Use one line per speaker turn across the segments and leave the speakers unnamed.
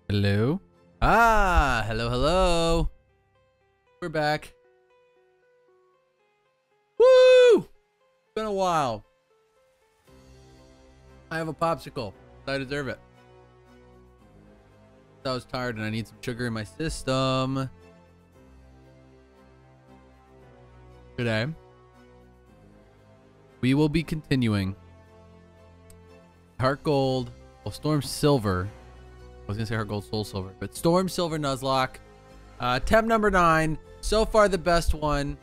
Hello? Ah, hello, hello. We're back. Woo! It's been a while. I have a popsicle. I deserve it. I was tired and I need some sugar in my system. Today, we will be continuing Heart Gold, well, Storm Silver. I was gonna say Heart Gold, Soul Silver, but Storm Silver Nuzlocke. Attempt number 9. So far, the best one.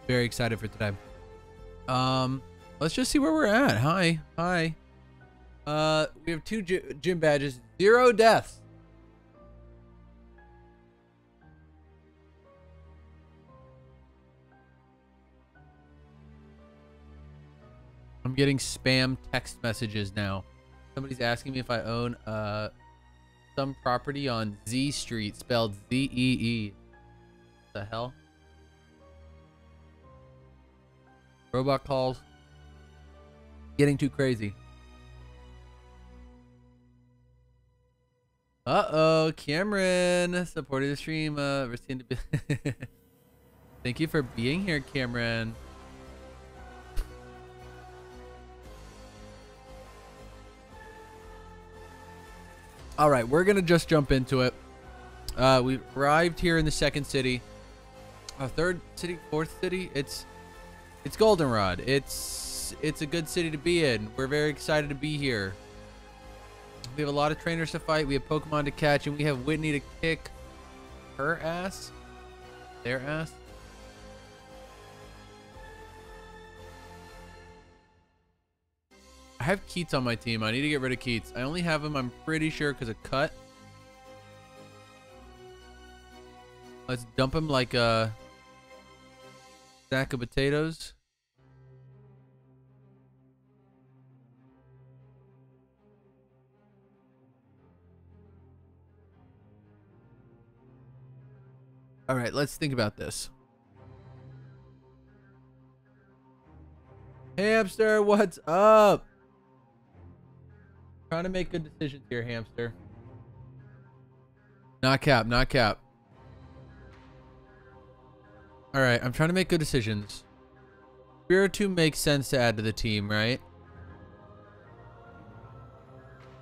Very excited for today. Let's just see where we're at. Hi. We have 2 gym badges, 0 deaths. I'm getting spam text messages now. Somebody's asking me if I own some property on Z Street, spelled Z-E-E. The hell? Robot calls. Getting too crazy. Uh-oh, Cameron supporting the stream. Thank you for being here, Cameron. All right, we're gonna just jump into it. We've arrived here in the 2nd city. 3rd city, 4th city. It's Goldenrod. It's a good city to be in. We're very excited to be here. We have a lot of trainers to fight. We have Pokemon to catch, and we have Whitney to kick her ass. Their ass. I have Keats on my team. I need to get rid of Keats. I only have him, I'm pretty sure, because of cut. Let's dump him like a sack of potatoes. All right, let's think about this. Hamster, what's up? Trying to make good decisions here, Hamster. Not cap, not cap. All right, I'm trying to make good decisions. Spiritomb makes sense to add to the team, right?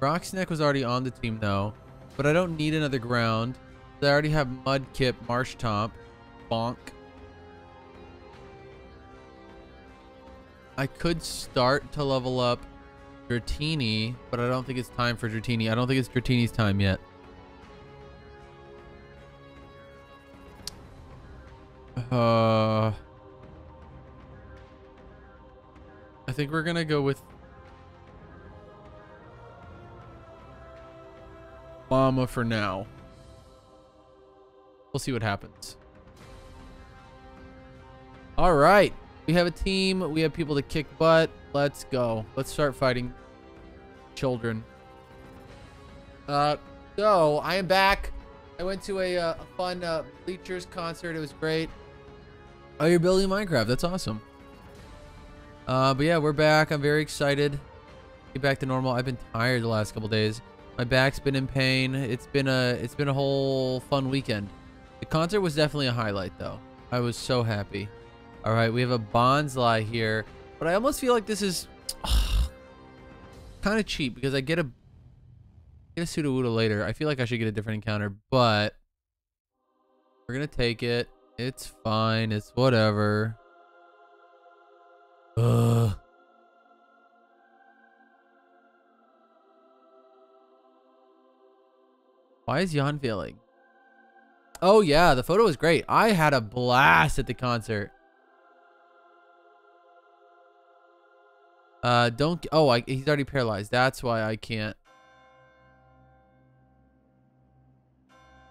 Rocksnack was already on the team, though. But I don't need another ground. I already have Mudkip, Marshtomp, Bonk. I could start to level up Dratini, but I don't think it's time for Dratini. I don't think it's Dratini's time yet. I think we're gonna go with Mama for now. We'll see what happens. All right, we have a team. We have people to kick butt. Let's go. Let's start fighting children. So I am back. I went to a fun Bleachers concert. It was great. Oh, you're building Minecraft. That's awesome. But yeah, we're back. I'm very excited. Get back to normal. I've been tired the last couple days. My back's been in pain. It's been a whole fun weekend. The concert was definitely a highlight, though. I was so happy. All right, we have a Bonsly here, but I almost feel like this is kind of cheap because I get a Sudowoodo later. I feel like I should get a different encounter, but we're gonna take it. It's fine. It's whatever. Ugh. Why is Jan failing? Oh yeah, the photo was great. I had a blast at the concert. He's already paralyzed. That's why I can't.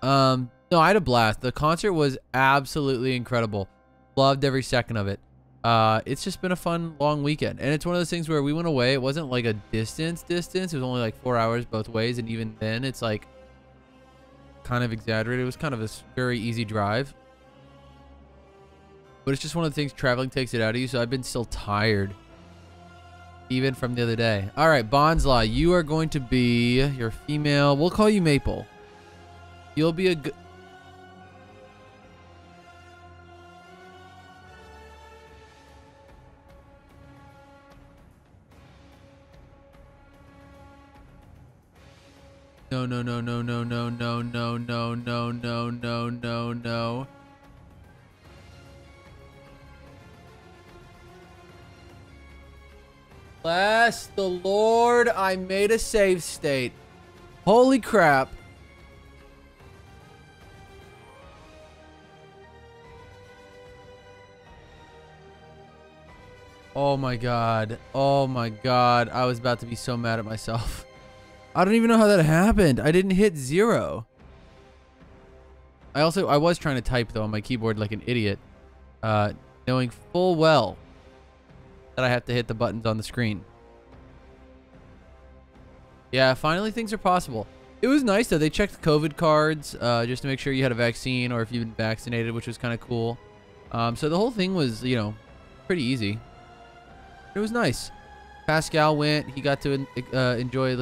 No, I had a blast. The concert was absolutely incredible. Loved every second of it. It's just been a fun long weekend, and it's one of those things where we went away. It wasn't like a distance. It was only like 4 hours both ways, and even then, it's like kind of exaggerated. It was kind of a very easy drive, but it's just one of the things traveling takes it out of you. So I've been still tired. Even from the other day. All right, Bonsla, you are going to be your female. We'll call you Maple. You'll be a good. No, no, no, no, no, no, no, no, no, no, no, no, no, no. Bless the Lord, I made a save state. Holy crap. Oh my god. Oh my god. I was about to be so mad at myself. I don't even know how that happened. I didn't hit 0. I was trying to type though on my keyboard like an idiot, knowing full well that I have to hit the buttons on the screen. Yeah, finally things are possible. It was nice though. They checked COVID cards just to make sure you had a vaccine or if you've been vaccinated, which was kind of cool. So the whole thing was, you know, pretty easy. It was nice. Pascal went. He got to enjoy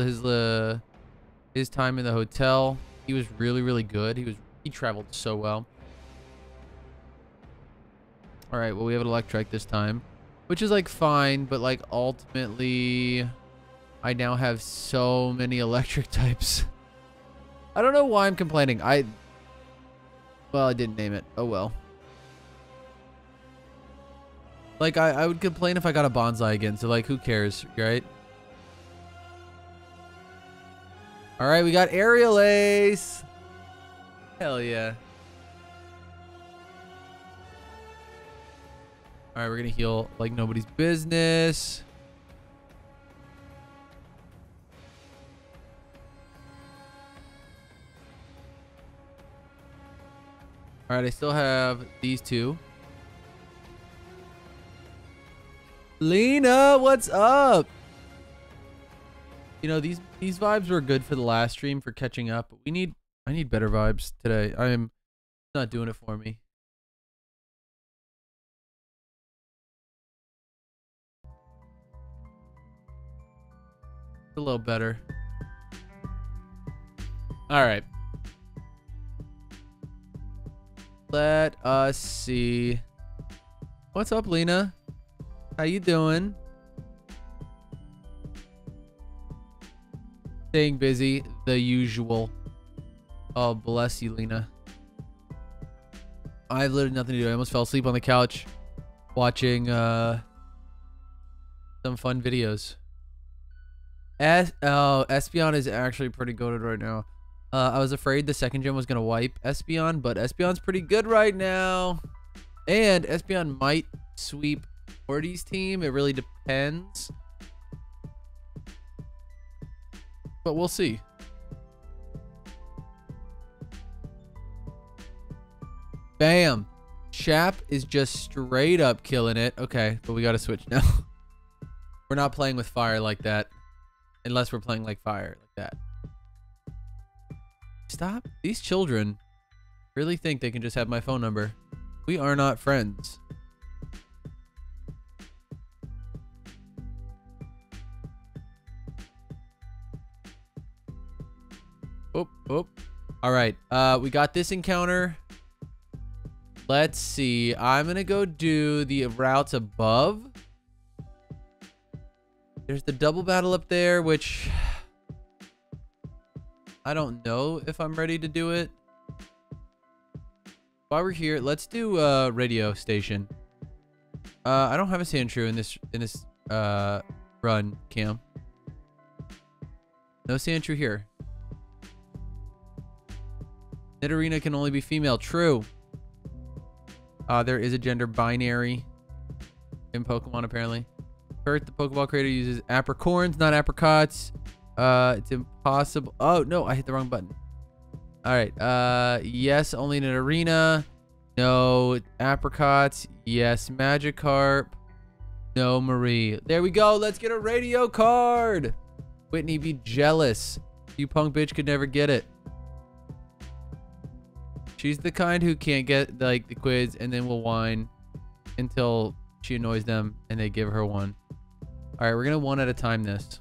his time in the hotel. He was really, really good. He traveled so well. All right. Well, we have an Electrike this time, which is like fine, but like ultimately, I now have so many electric types. I don't know why I'm complaining. Well, I didn't name it. Oh well. Like, I would complain if I got a bonsai again, so, like, who cares, right? All right, we got Aerial Ace. Hell yeah. All right, we're going to heal like nobody's business. All right, I still have these two. Lena, what's up? You know, these vibes were good for the last stream for catching up. But I need better vibes today. I'm not doing it for me. A little better. All right. Let us see. What's up, Lena? How you doing? Staying busy, the usual. Oh, bless you, Lena. I have literally nothing to do. I almost fell asleep on the couch watching some fun videos. Espeon is actually pretty goated right now. I was afraid the second gen was gonna wipe Espeon, but Espeon's pretty good right now. And Espeon might sweep Morty's team. It really depends. But we'll see. Bam. Chap is just straight up killing it. Okay, but we gotta switch now. We're not playing with fire like that. Unless we're playing like fire like that. Stop. These children really think they can just have my phone number. We are not friends. Oop, oop. All right. We got this encounter. Let's see. I'm going to go do the routes above. There's the double battle up there, which I don't know if I'm ready to do it. While we're here, let's do radio station. I don't have a Sandshrew in this run, Cam. No Sandshrew here. Nidorina can only be female. True. There is a gender binary in Pokemon, apparently. Kurt, the Pokeball creator, uses apricorns, not apricots. It's impossible. Oh, no, I hit the wrong button. All right. Yes, only Nidorina. No apricots. Yes, Magikarp. No Marie. There we go. Let's get a radio card. Whitney, be jealous. You punk bitch could never get it. She's the kind who can't get like the quiz and then will whine until she annoys them and they give her one. All right, we're gonna one at a time this.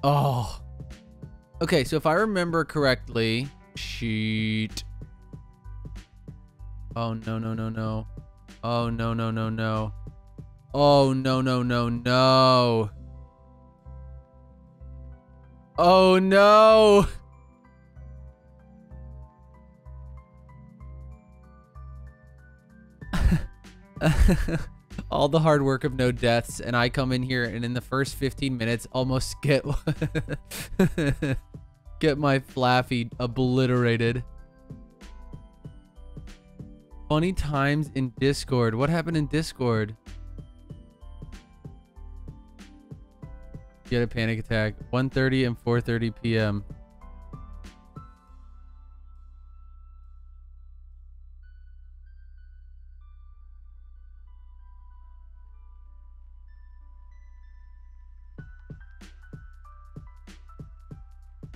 Oh. Okay, so if I remember correctly, sheet. Oh, no, no, no, no. Oh, no, no, no, no. Oh, no, no, no, no. Oh, no. All the hard work of no deaths, and I come in here and in the first 15 minutes almost get get my Flaffy obliterated. Funny times in Discord. What happened in Discord? Get a panic attack. 1:30 and 4:30 p.m.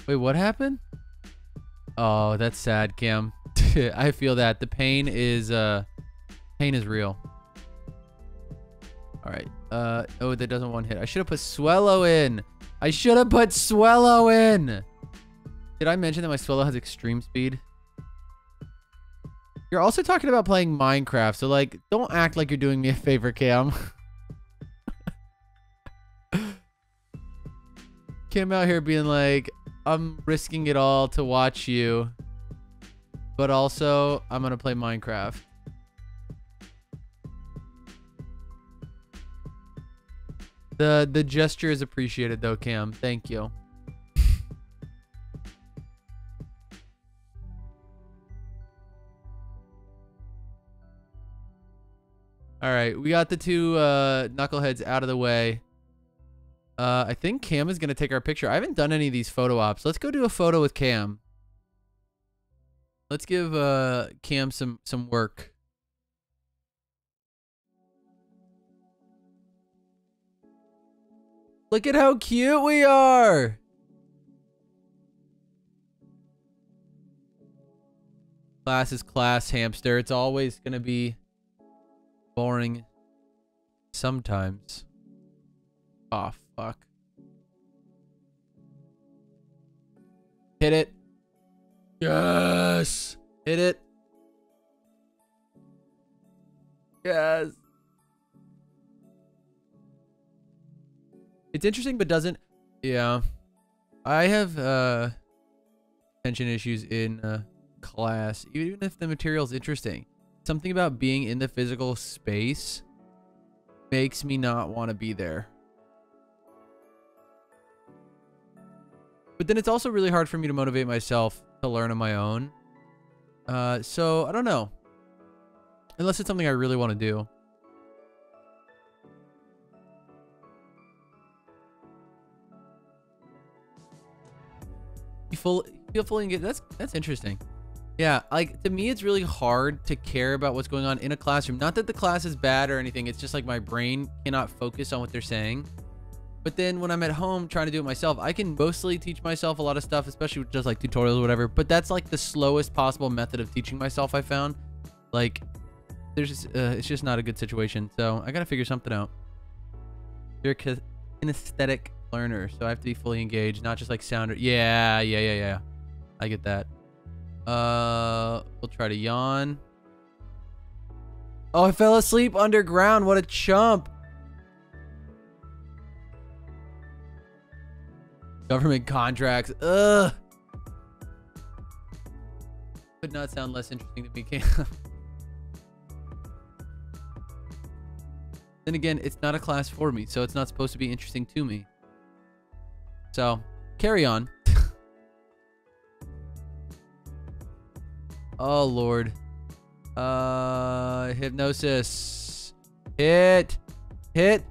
Wait, what happened? Oh, that's sad, Cam. I feel that. The pain is real. All right. Oh, that doesn't one hit. I should have put Swellow in. I should have put Swellow in. Did I mention that my Swellow has extreme speed? You're also talking about playing Minecraft, so like, don't act like you're doing me a favor, Cam. Cam out here being like, I'm risking it all to watch you, but also I'm gonna play Minecraft. The gesture is appreciated though, Cam. Thank you. All right, we got the two knuckleheads out of the way. I think Cam is going to take our picture. I haven't done any of these photo ops. Let's go do a photo with Cam. Let's give Cam some work. Look at how cute we are. Class is class, hamster. It's always going to be boring sometimes. Oh, fuck. Hit it. Yes. Hit it. Yes. It's interesting, but doesn't... Yeah. I have attention issues in class, even if the material's interesting. Something about being in the physical space makes me not want to be there. But then it's also really hard for me to motivate myself to learn on my own. So, I don't know. Unless it's something I really want to do. You feel fully engaged. That's interesting. Yeah, like, to me, it's really hard to care about what's going on in a classroom. Not that the class is bad or anything. It's just like my brain cannot focus on what they're saying. But then when I'm at home trying to do it myself, I can mostly teach myself a lot of stuff, especially with just like tutorials or whatever. But that's like the slowest possible method of teaching myself, I found. Like, there's just, it's just not a good situation. So I got to figure something out. You're an kinesthetic learner, so I have to be fully engaged, not just like sounder. Yeah. I get that. We'll try to yawn. Oh, I fell asleep underground. What a chump. Government contracts. Ugh. Could not sound less interesting to me, Cam. Then again, it's not a class for me, so it's not supposed to be interesting to me. So, carry on. Oh, Lord. Hypnosis. Hit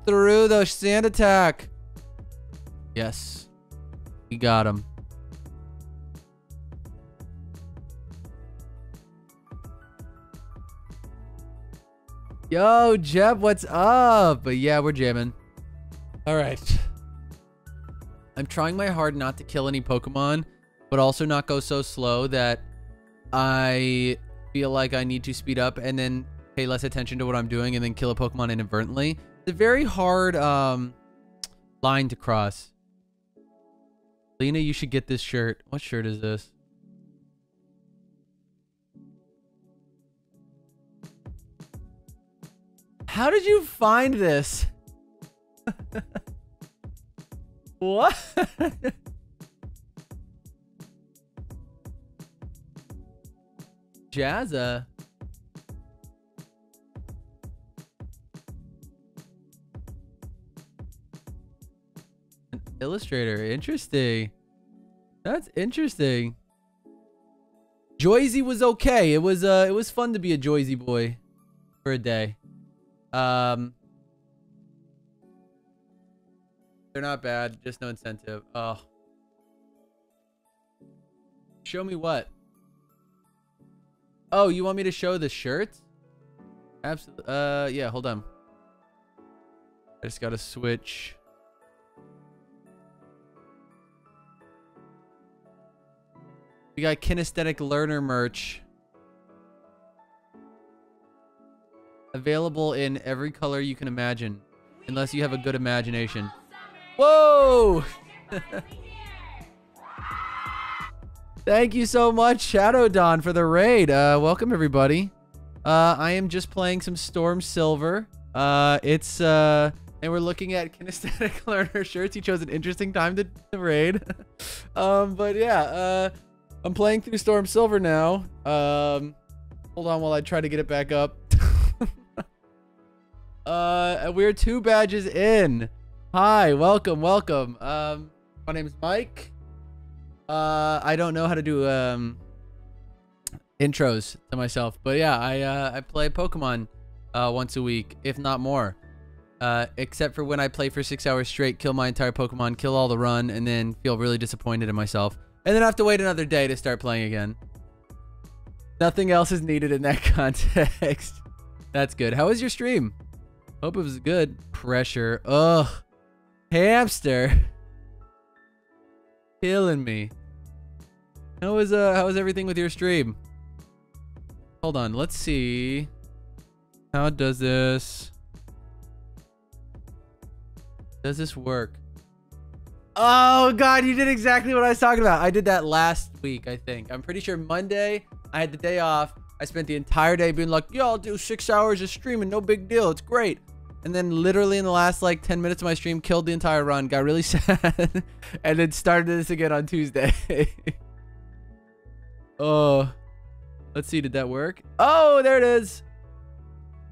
through the sand attack. Yes. We got him. Yo, Jeb, what's up? But yeah, we're jamming. All right. I'm trying my hard not to kill any Pokemon, but also not go so slow that I feel like I need to speed up and then pay less attention to what I'm doing and then kill a Pokemon inadvertently. It's a very hard line to cross. Lena, you should get this shirt. What shirt is this? How did you find this? What? Jazza. An illustrator. Interesting. That's interesting. Joyzy was okay. It was fun to be a Joyzy boy for a day. They're not bad, just no incentive. Oh. Show me what? Oh, you want me to show the shirts? Absolutely. Yeah, hold on. I just gotta switch. We got kinesthetic learner merch. Available in every color you can imagine. Unless you have a good imagination. Whoa! Thank you so much, Shadow Dawn, for the raid. Welcome, everybody. I am just playing some Storm Silver. And we're looking at kinesthetic learner shirts. He chose an interesting time to raid. But yeah, I'm playing through Storm Silver now. Hold on while I try to get it back up. We're 2 badges in. Hi, welcome. My name is Mike. I don't know how to do intros to myself, but yeah, I play Pokemon once a week, if not more. Except for when I play for 6 hours straight, kill my entire Pokemon, kill all the run, and then feel really disappointed in myself. And then I have to wait another day to start playing again. Nothing else is needed in that context. That's good. How was your stream? Hope it was good. Pressure. Ugh. Hamster. Killing me. How was everything with your stream? Hold on. Let's see. How does this work? Oh god, you did exactly what I was talking about. I did that last week, I think. I'm pretty sure Monday I had the day off. I spent the entire day being like, yo, I'll do 6 hours of streaming, no big deal, it's great. And then literally in the last like 10 minutes of my stream, killed the entire run, got really sad, and then started this again on Tuesday. Oh, let's see, did that work? Oh, there it is.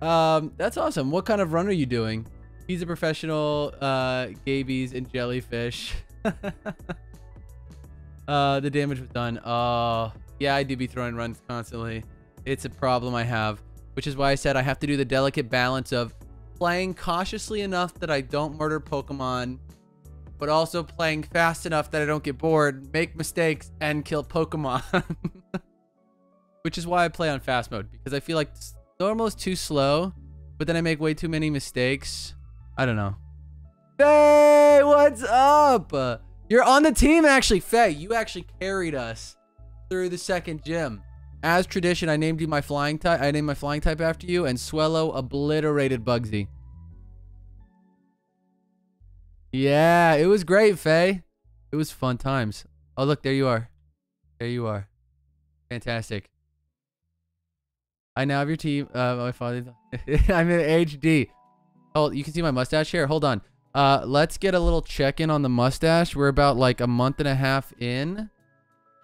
That's awesome. What kind of run are you doing? He's a professional, Gabies and jellyfish. The damage was done. Oh, yeah, I do be throwing runs constantly. It's a problem I have, which is why I said I have to do the delicate balance of playing cautiously enough that I don't murder Pokemon, but also playing fast enough that I don't get bored, make mistakes, and kill Pokemon. Which is why I play on fast mode, because I feel like normal is too slow, but then I make way too many mistakes. I don't know. Faye, what's up? You're on the team, actually. Faye, you actually carried us through the second gym. As tradition, I named my flying type. I named my flying type after you, and Swellow obliterated Bugsy. Yeah, it was great, Faye. It was fun times. Oh, look, there you are. There you are. Fantastic. I now have your team. My father. I'm in HD. Oh, you can see my mustache here. Hold on. Let's get a little check-in on the mustache. We're about like a month and a half in.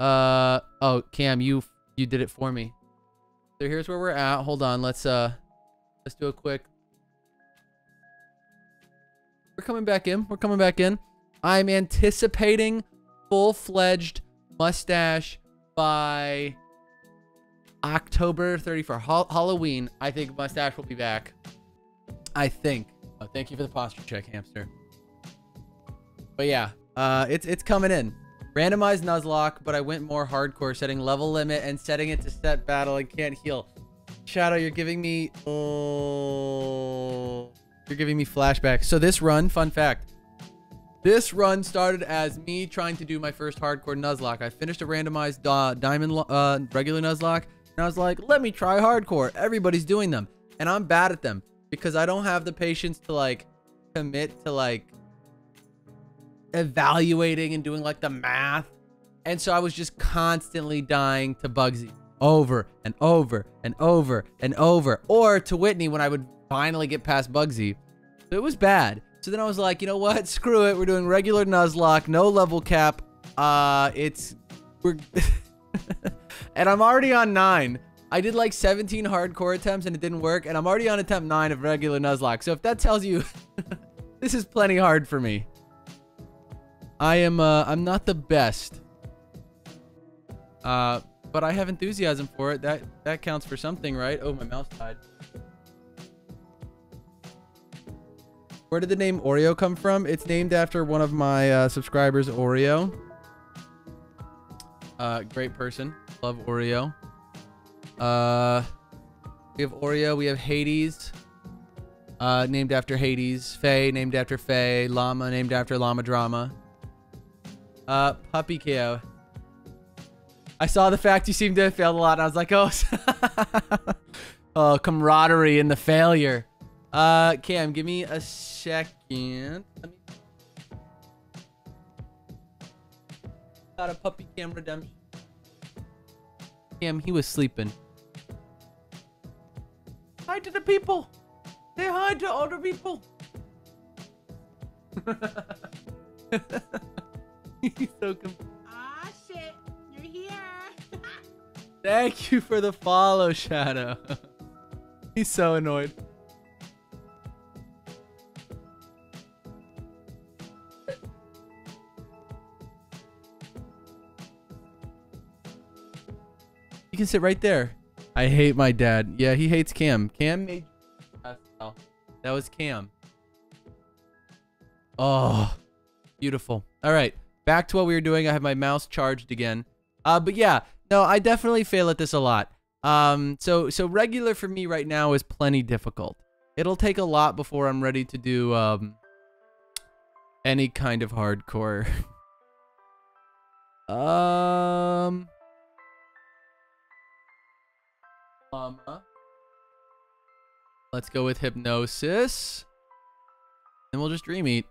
Oh, Cam, you did it for me. So here's where we're at. Hold on. Let's do a quick. We're coming back in. We're coming back in. I'm anticipating full-fledged mustache by October 31st. Halloween. I think mustache will be back. I think. Oh, thank you for the posture check, hamster. But yeah, it's coming in. Randomized Nuzlocke, but I went more hardcore, setting level limit and setting it to set battle and can't heal. Shadow, you're giving me flashbacks. So this run, fun fact, this run started as me trying to do my first hardcore Nuzlocke. I finished a randomized diamond regular Nuzlocke, and I was like, let me try hardcore. Everybody's doing them. And I'm bad at them because I don't have the patience to like commit to like evaluating and doing like the math. And so I was just constantly dying to Bugsy over and over and over and over, or to Whitney when I would finally get past Bugsy. So it was bad. So then I was like, you know what? Screw it. We're doing regular Nuzlocke, no level cap. We're and I'm already on 9. I did like 17 hardcore attempts and it didn't work, and I'm already on attempt 9 of regular Nuzlocke. So if that tells you, this is plenty hard for me. I'm not the best. But I have enthusiasm for it. That counts for something, right? Oh, my mouse died. Where did the name Oreo come from? It's named after one of my subscribers, Oreo. Great person. Love Oreo. We have Oreo. We have Hades. Named after Hades. Faye, named after Faye. Llama, named after Llama Drama. Puppy KO. I saw the fact you seem to have failed a lot, and I was like, oh, oh, camaraderie in the failure. Cam, give me a second. Got a puppy Cam redemption. Cam, he was sleeping. Hi to the people. Say hi to older people. He's so confused.
Ah, shit. You're here.
Thank you for the follow, Shadow. He's so annoyed. You can sit right there. I hate my dad. Yeah, he hates Cam. Cam made... That was Cam. Oh, beautiful. All right, back to what we were doing. I have my mouse charged again. But yeah, no, I definitely fail at this a lot. So regular for me right now is plenty difficult. It'll take a lot before I'm ready to do any kind of hardcore. Let's go with hypnosis. And we'll just dream eat.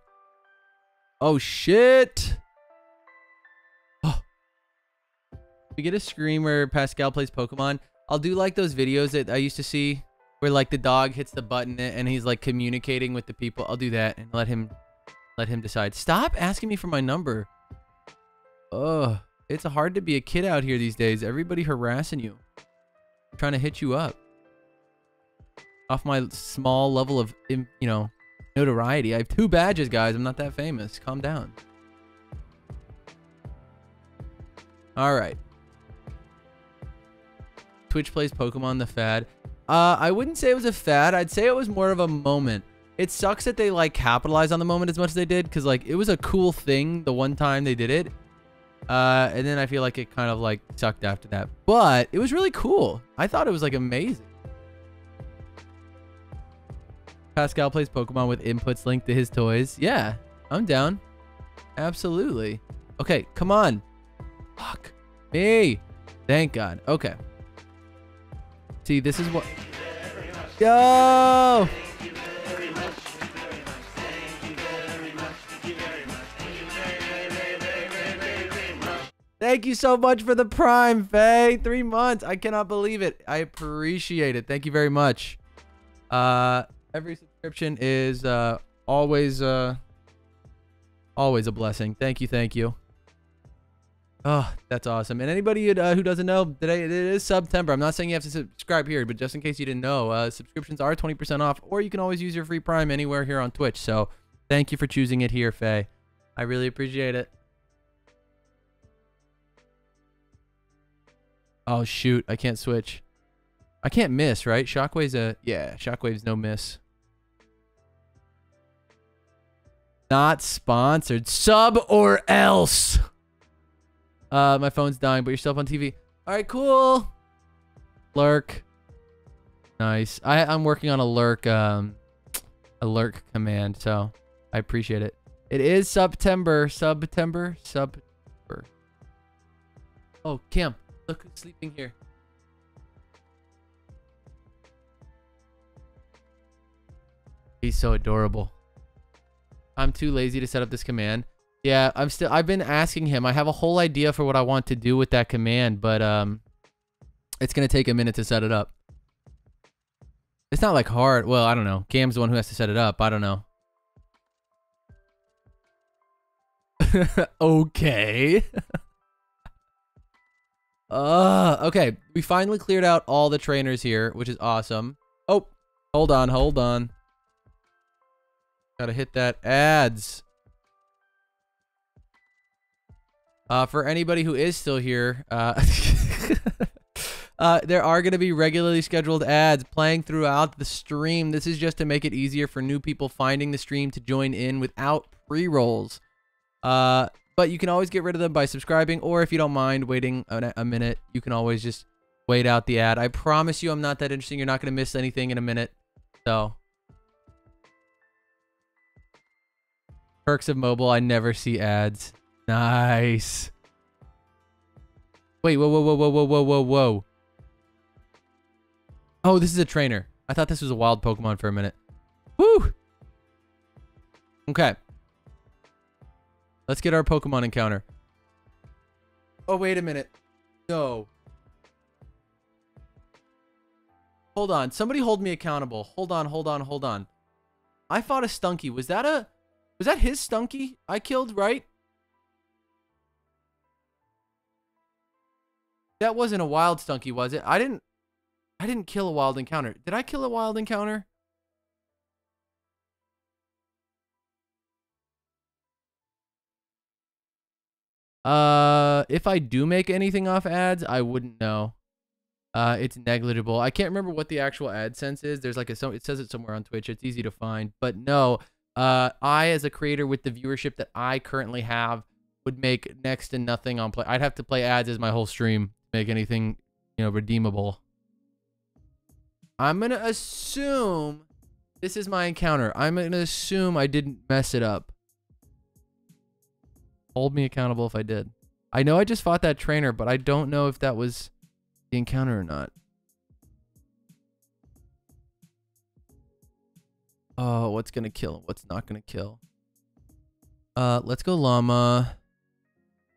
Oh, shit. Oh. We get a screen where Pascal plays Pokemon. I'll do like those videos that I used to see where like the dog hits the button and he's like communicating with the people. I'll do that and let him decide. Stop asking me for my number. Ugh. It's hard to be a kid out here these days. Everybody harassing you. Trying to hit you up. Off my small level of, you know, notoriety. I have 2 badges, guys. I'm not that famous. Calm down. All right. Twitch plays Pokemon the fad. I wouldn't say it was a fad. I'd say it was more of a moment. It sucks that they like capitalized on the moment as much as they did, because like it was a cool thing the one time they did it. And then I feel like it kind of like sucked after that. But it was really cool. I thought it was like amazing. Pascal plays Pokemon with inputs linked to his toys. Yeah, I'm down. Absolutely. Okay, come on. Fuck me. Thank God. Okay. See, this is what... Yo! Thank you so much for the Prime, Faye. 3 months. I cannot believe it. I appreciate it. Thank you very much. Every subscription is always a blessing. Thank you, thank you. Oh, that's awesome. And anybody who doesn't know, today it is September. I'm not saying you have to subscribe here, but just in case you didn't know, subscriptions are 20% off, or you can always use your free Prime anywhere here on Twitch. So thank you for choosing it here, Faye. I really appreciate it. Oh, shoot. I can't switch. I can't miss, right? Shockwave's yeah, Shockwave's no miss. Not sponsored. Sub or else. My phone's dying, but you're still up on TV. All right, cool. Lurk. Nice. I'm working on a lurk command, so I appreciate it. It is September. September. Oh, Cam, look who's sleeping here. He's so adorable. I'm too lazy to set up this command. Yeah, I've been asking him. I have a whole idea for what I want to do with that command, but it's gonna take a minute to set it up. It's not like hard. Well, I don't know. Cam's the one who has to set it up. I don't know. Okay. Okay. We finally cleared out all the trainers here, which is awesome. Oh, hold on, hold on. Gotta hit that ads. For anybody who is still here, there are going to be regularly scheduled ads playing throughout the stream. This is just to make it easier for new people finding the stream to join in without pre-rolls. But you can always get rid of them by subscribing, or if you don't mind waiting a minute, you can always just wait out the ad. I promise you I'm not that interesting. You're not going to miss anything in a minute. So, perks of mobile, I never see ads. Nice. Wait, whoa, whoa, whoa, whoa, whoa, whoa, whoa, whoa. Oh, this is a trainer. I thought this was a wild Pokemon for a minute. Woo! Okay. Let's get our Pokemon encounter. Oh, wait a minute. No. Hold on. Somebody hold me accountable. Hold on, hold on, hold on. I fought a Stunky. Was that his Stunky I killed, right? That wasn't a wild Stunky, was it? I didn't kill a wild encounter. Did I kill a wild encounter? If I do make anything off ads, I wouldn't know. It's negligible. I can't remember what the actual AdSense is. There's like it says it somewhere on Twitch. It's easy to find. But no, I as a creator with the viewership that I currently have would make next to nothing on play. I'd have to play ads as my whole stream to make anything, you know, redeemable. I'm going to assume this is my encounter. I'm going to assume I didn't mess it up. Hold me accountable if I did. I know I just fought that trainer, but I don't know if that was the encounter or not. Oh, what's going to kill him? What's not going to kill? Let's go llama.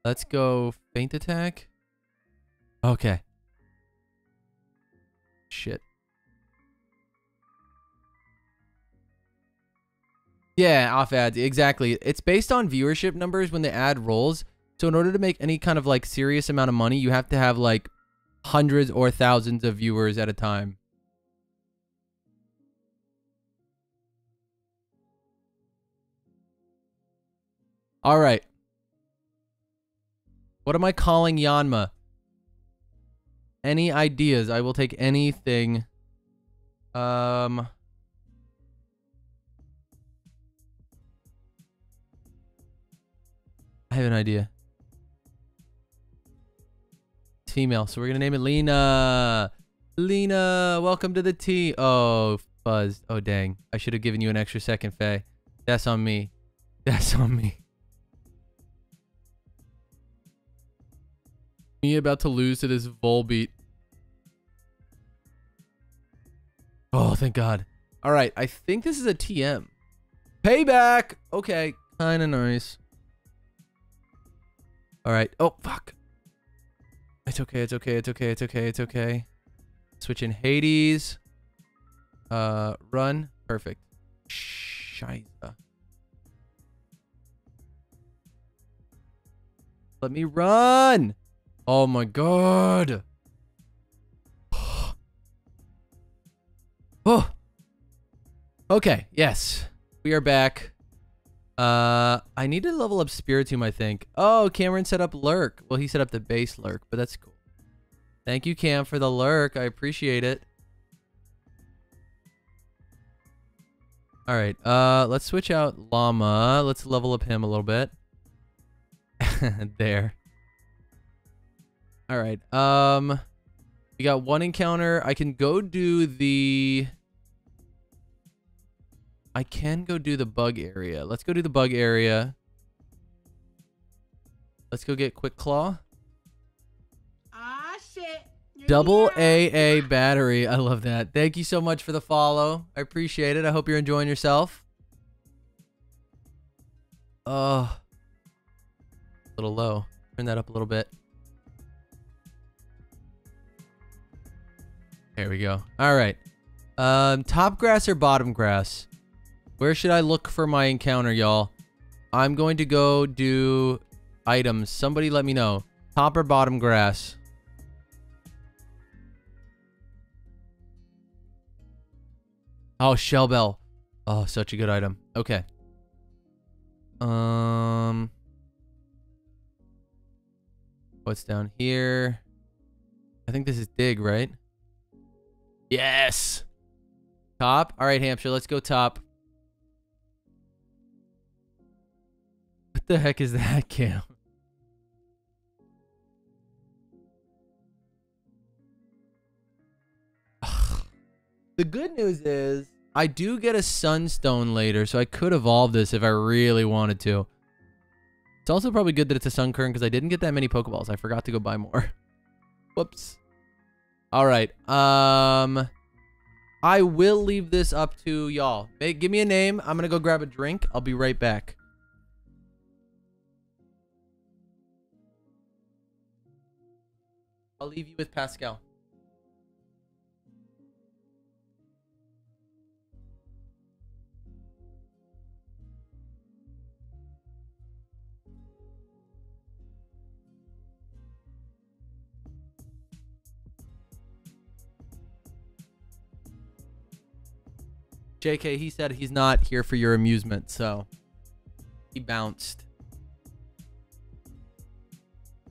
Let's go feint attack. Okay. Shit. Yeah, off ads. Exactly. It's based on viewership numbers when the ad rolls. So in order to make any kind of like serious amount of money, you have to have like hundreds or thousands of viewers at a time. All right. What am I calling Yanma? Any ideas? I will take anything. I have an idea. It's female, so we're gonna name it Lena. Lena, welcome to the tea. Oh, buzzed. Oh, dang. I should have given you an extra second, Faye. That's on me. That's on me. Me about to lose to this Volbeat. Oh, thank God. All right, I think this is a TM. Payback. Okay, kind of nice. All right. Oh, fuck. It's okay. It's okay. It's okay. It's okay. It's okay. Switch in Hades. Run. Perfect. Scheiße. Let me run. Oh my God. Oh. Okay. Yes. We are back. I need to level up Spiritomb, I think. Oh, Cameron set up Lurk. Well, he set up the base Lurk, but that's cool. Thank you, Cam, for the Lurk. I appreciate it. All right. Let's switch out Llama. Let's level up him a little bit. There. All right. We got one encounter. I can go do the... I can go do the bug area. Let's go do the bug area. Let's go get Quick Claw.
Ah, shit.
Double AA battery. I love that. Thank you so much for the follow. I appreciate it. I hope you're enjoying yourself. Oh, a little low. Turn that up a little bit. There we go. All right. Top grass or bottom grass? Where should I look for my encounter, y'all? I'm going to go do items. Somebody let me know. Top or bottom grass? Oh, shell bell. Oh, such a good item. Okay. What's down here? I think this is dig, right? Yes. Top. All right, Hampshire. Let's go top. What the heck is that, Cam? The good news is I do get a sunstone later, so I could evolve this if I really wanted to. It's also probably good that it's a sunkern because I didn't get that many Pokeballs. I forgot to go buy more. Whoops. All right. I will leave this up to y'all. Hey, give me a name. I'm going to go grab a drink. I'll be right back. I'll leave you with Pascal. JK, he said he's not here for your amusement, so he bounced.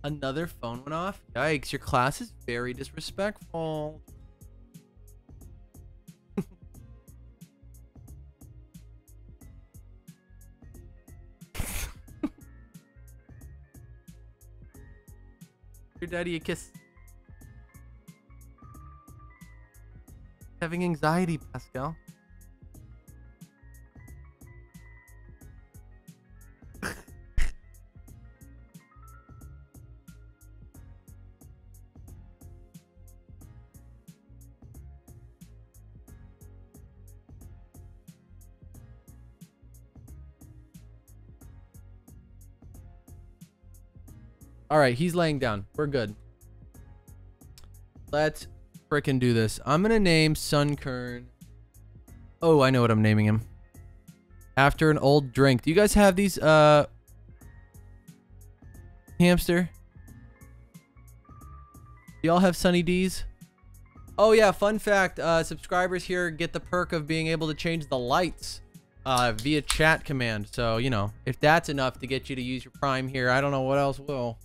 Another phone went off? Yikes, your class is very disrespectful. Your daddy a kiss. Having anxiety, Pascal. All right, he's laying down. We're good. Let's frickin' do this. I'm gonna name Sunkern. Oh, I know what I'm naming him. After an old drink. Do you guys have these, Hamster? Do y'all have Sunny D's? Oh yeah, fun fact. Subscribers here get the perk of being able to change the lights via chat command. So, you know, if that's enough to get you to use your Prime here, I don't know what else will.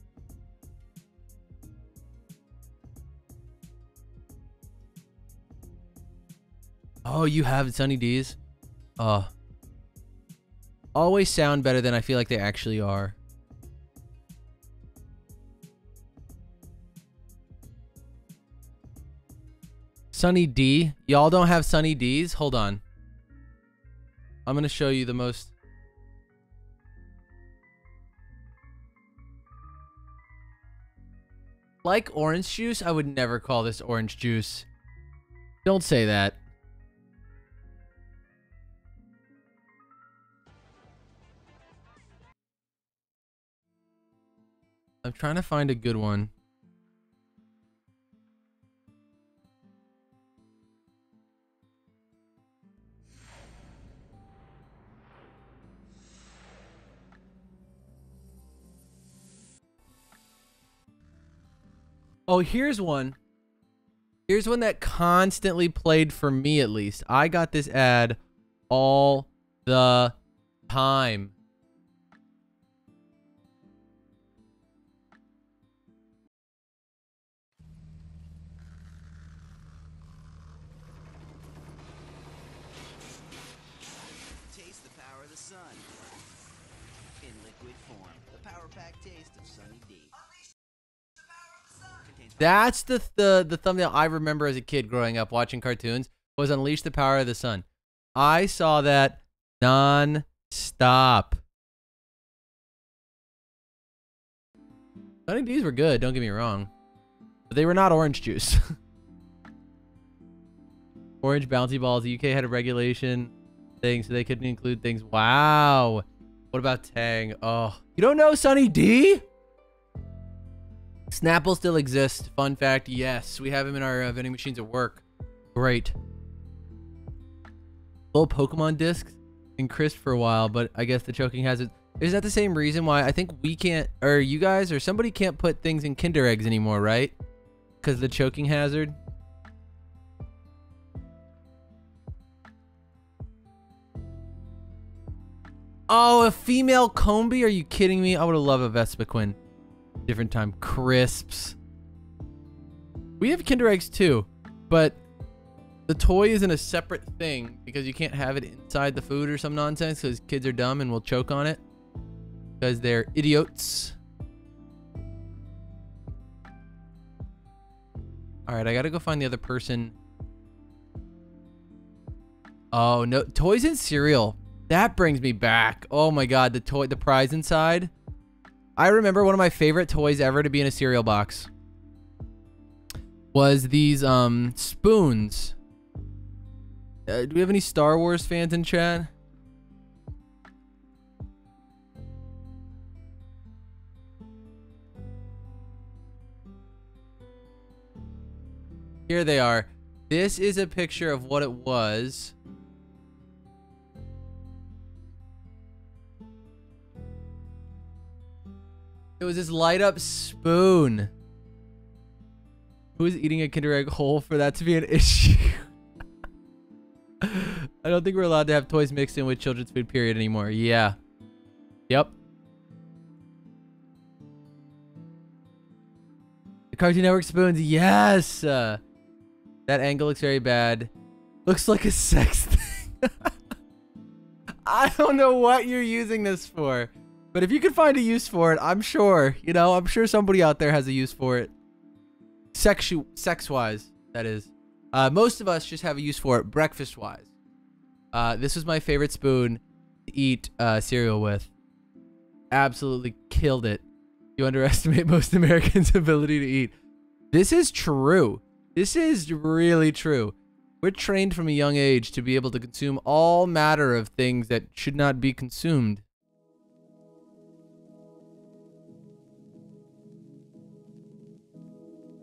Oh, you have Sunny D's? Always sound better than I feel like they actually are. Sunny D? Y'all don't have Sunny D's? Hold on. I'm gonna show you the most... Like orange juice? I would never call this orange juice. Don't say that. I'm trying to find a good one. Oh, here's one. Here's one that constantly played for me, at least. I got this ad all the time.
Taste the power of the sun. In liquid form, the power pack taste of Sunny D.
That's the thumbnail I remember as a kid growing up watching cartoons, was Unleash the Power of the Sun. I saw that non-stop. Sunny D's were good, don't get me wrong. But they were not orange juice. Orange bouncy balls. The UK had a regulation thing, so they couldn't include things. Wow. What about Tang? Oh, you don't know Sunny D? Snapple still exists. Fun fact, yes. We have him in our vending machines at work. Great. Little Pokemon discs and crisp for a while, but I guess the choking has it. Is that the same reason why I think we can't, or you guys, or somebody can't put things in Kinder Eggs anymore, right? Because of the choking hazard? Oh, a female Combi? Are you kidding me? I would have loved a Vespiquen. Different time. Crisps. We have Kinder Eggs too, but the toy isn't a separate thing because you can't have it inside the food or some nonsense because kids are dumb and will choke on it because they're idiots. All right, I gotta go find the other person. Oh no, toys and cereal. That brings me back. Oh my God, the prize inside. I remember one of my favorite toys ever to be in a cereal box was these spoons. Do we have any Star Wars fans in chat? Here they are. This is a picture of what it was. It was this light up spoon. Who is eating a Kinder Egg whole for that to be an issue? I don't think we're allowed to have toys mixed in with children's food period anymore. Yeah. Yep. The Cartoon Network spoons. Yes. That angle looks very bad. Looks like a sex thing. I don't know what you're using this for. But if you can find a use for it, I'm sure, you know, I'm sure somebody out there has a use for it. Sex-wise, that is. Most of us just have a use for it breakfast-wise. This was my favorite spoon to eat cereal with. Absolutely killed it. You underestimate most Americans' ability to eat. This is true. This is really true. We're trained from a young age to be able to consume all matter of things that should not be consumed.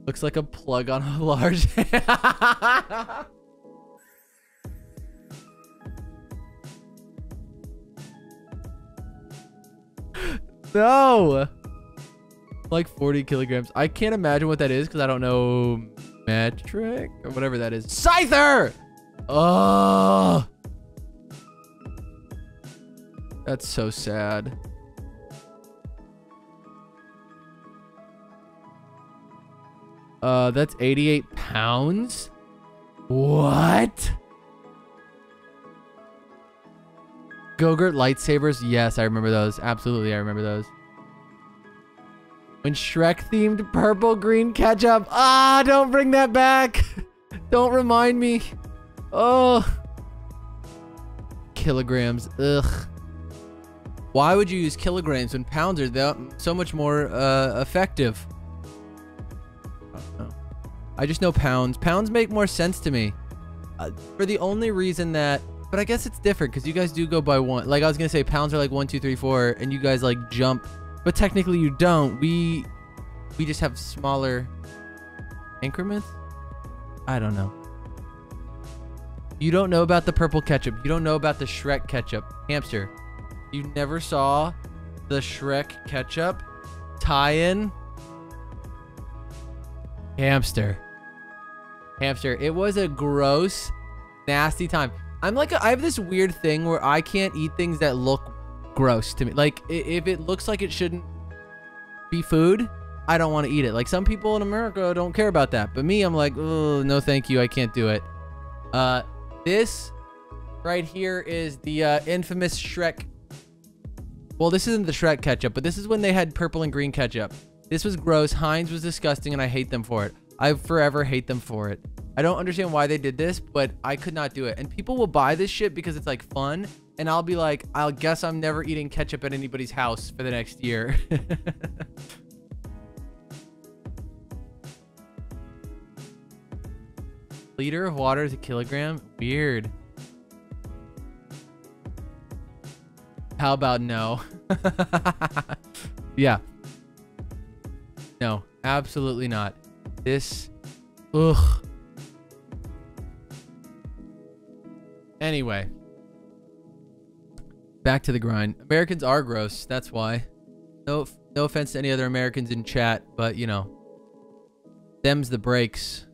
Looks like a plug on a large No! Like 40 kilograms. I can't imagine what that is because I don't know metric or whatever that is. Scyther! Oh! That's so sad. That's 88 pounds? What? Go-Gurt lightsabers? Yes, I remember those. Absolutely, I remember those. When Shrek-themed purple green ketchup. Ah, don't bring that back. Don't remind me. Oh. Kilograms. Ugh. Why would you use kilograms when pounds are so much more effective? I just know pounds. Pounds make more sense to me. For the only reason that... But I guess it's different because you guys do go by one. Like I was going to say pounds are like 1, 2, 3, 4 and you guys like jump. But technically you don't. We just have smaller increments? I don't know. You don't know about the purple ketchup. You don't know about the Shrek ketchup. Hamster. You never saw the Shrek ketchup tie-in? Hamster. Hamster. It was a gross, nasty time. I have this weird thing where I can't eat things that look gross to me. Like, if it looks like it shouldn't be food, I don't want to eat it. Like, some people in America don't care about that. But me, I'm like, oh, no thank you. I can't do it. This right here is the infamous Shrek. Well, this isn't the Shrek ketchup, but this is when they had purple and green ketchup. This was gross. Heinz was disgusting, and I hate them for it. I forever hate them for it. I don't understand why they did this, but I could not do it. And people will buy this shit because it's like fun. And I'll be like, I guess I'm never eating ketchup at anybody's house for the next year. Liter of water is a kilogram? Weird. How about no? Yeah. No, absolutely not. This, ugh. Anyway. Back to the grind. Americans are gross, that's why. No offense to any other Americans in chat, but you know. Them's the breaks.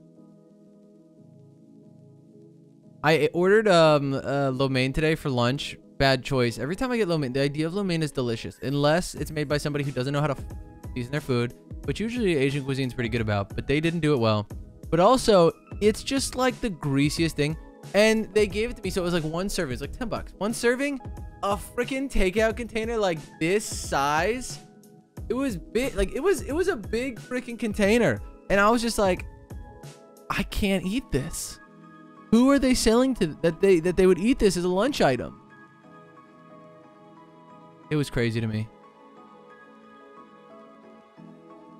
I ordered lo mein today for lunch. Bad choice. Every time I get lo mein, the idea of lo mein is delicious. Unless it's made by somebody who doesn't know how to season their food, which usually Asian cuisine's pretty good about, but they didn't do it well. But also, it's just like the greasiest thing. And they gave it to me, so it was like one serving. It's like 10 bucks. One serving, a freaking takeout container like this size. It was big, like it was a big freaking container. And I was just like, I can't eat this. Who are they selling to that they would eat this as a lunch item? It was crazy to me.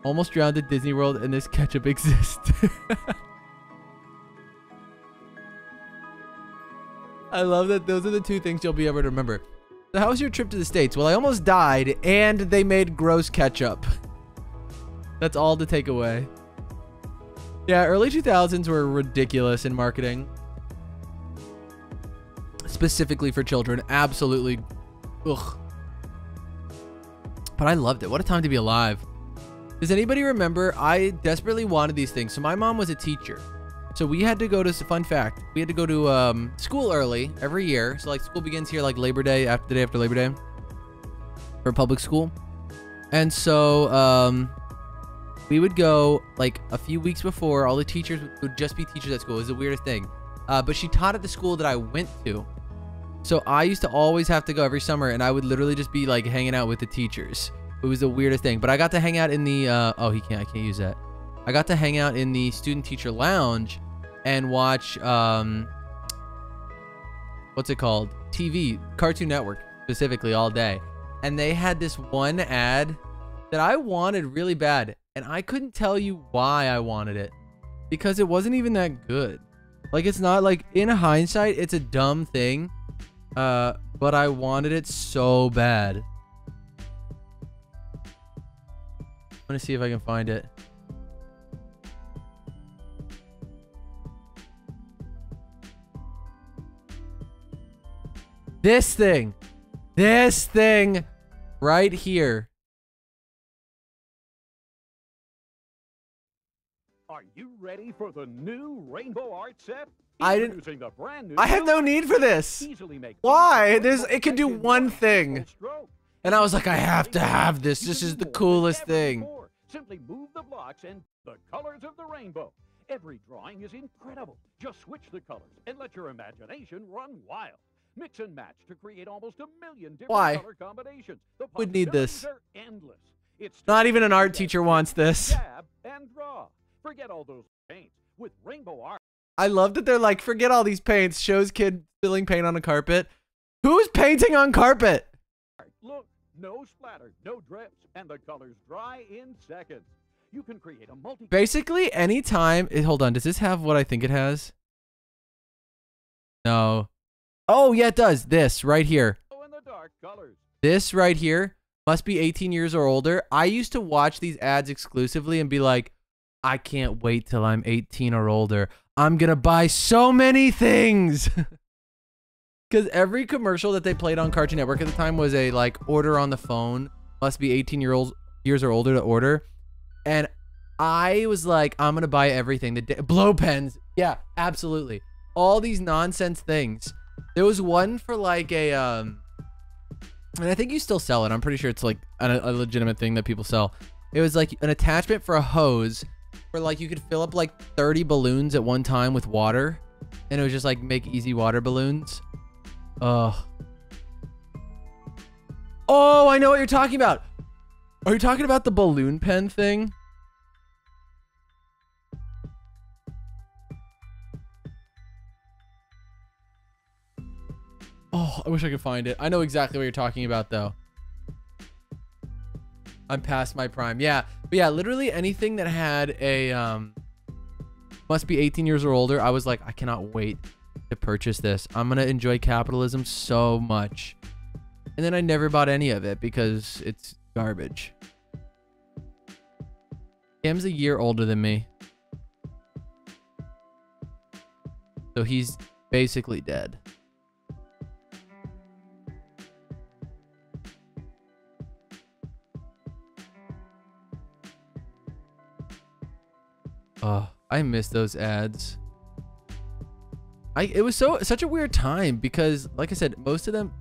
Almost drowned at Disney World and this ketchup exists. I love that those are the two things you'll be able to remember. So how was your trip to the States? Well, I almost died and they made gross ketchup. That's all to take away. Yeah, early 2000s were ridiculous in marketing. Specifically for children. Absolutely. Ugh. But I loved it. What a time to be alive. Does anybody remember? I desperately wanted these things. So my mom was a teacher. So we had to go to, fun fact, we had to go to school early every year. So like school begins here like Labor Day, after the day after Labor Day. For public school. And so we would go like a few weeks before. All the teachers would just be teachers at school. It was the weirdest thing. But she taught at the school that I went to. So I used to always have to go every summer, and I would literally just be like hanging out with the teachers. It was the weirdest thing. But I got to hang out in the oh, I can't use that. I got to hang out in the student teacher lounge and watch what's it called? TV, Cartoon Network specifically all day. And they had this one ad that I wanted really bad, and I couldn't tell you why I wanted it because it wasn't even that good. Like, it's not like, in hindsight, it's a dumb thing. But I wanted it so bad. I'm gonna see if I can find it. This thing right here.
Are you ready for the new Rainbow Art Set?
I had no need for this. Why? It can do one thing. And I was like, I have to have this. This is the coolest thing.
Simply move the blocks and the colors of the rainbow. Every drawing is incredible. Just switch the colors and let your imagination run wild. Mix and match to create almost a million different color combinations.
Would need this.
Are endless. It's
not even an art teacher wants this.
Dab and draw. Forget all those paints. With Rainbow Art.
I love that they're like, forget all these paints. Shows kid spilling paint on a carpet. Who's painting on carpet?
Look, no splatter, no drips, and the colors dry in seconds. You can create a multi.
Basically, anytime. Hold on. Does this have what I think it has? No. Oh, yeah, it does. This right here.
And the dark colors.
This right here must be 18 years or older. I used to watch these ads exclusively and be like, I can't wait till I'm 18 or older. I'm going to buy so many things. Because every commercial that they played on Cartoon Network at the time was a, like, order on the phone. Must be 18 years or older to order. And I was like, I'm going to buy everything. Blow pens. Yeah, absolutely. All these nonsense things. There was one for, like, a, and I think you still sell it. I'm pretty sure it's, like, a legitimate thing that people sell. It was, like, an attachment for a hose where, like, you could fill up, like, 30 balloons at one time with water. And it was just, like, make easy water balloons. Ugh. Oh, I know what you're talking about. Are you talking about the balloon pen thing? Oh, I wish I could find it. I know exactly what you're talking about, though. I'm past my prime. Yeah. But yeah, literally anything that had a, must be 18 years or older. I was like, I cannot wait to purchase this. I'm going to enjoy capitalism so much. And then I never bought any of it because it's garbage. Cam's a year older than me. So he's basically dead. Oh, I miss those ads. It was such a weird time because, like I said, most of them...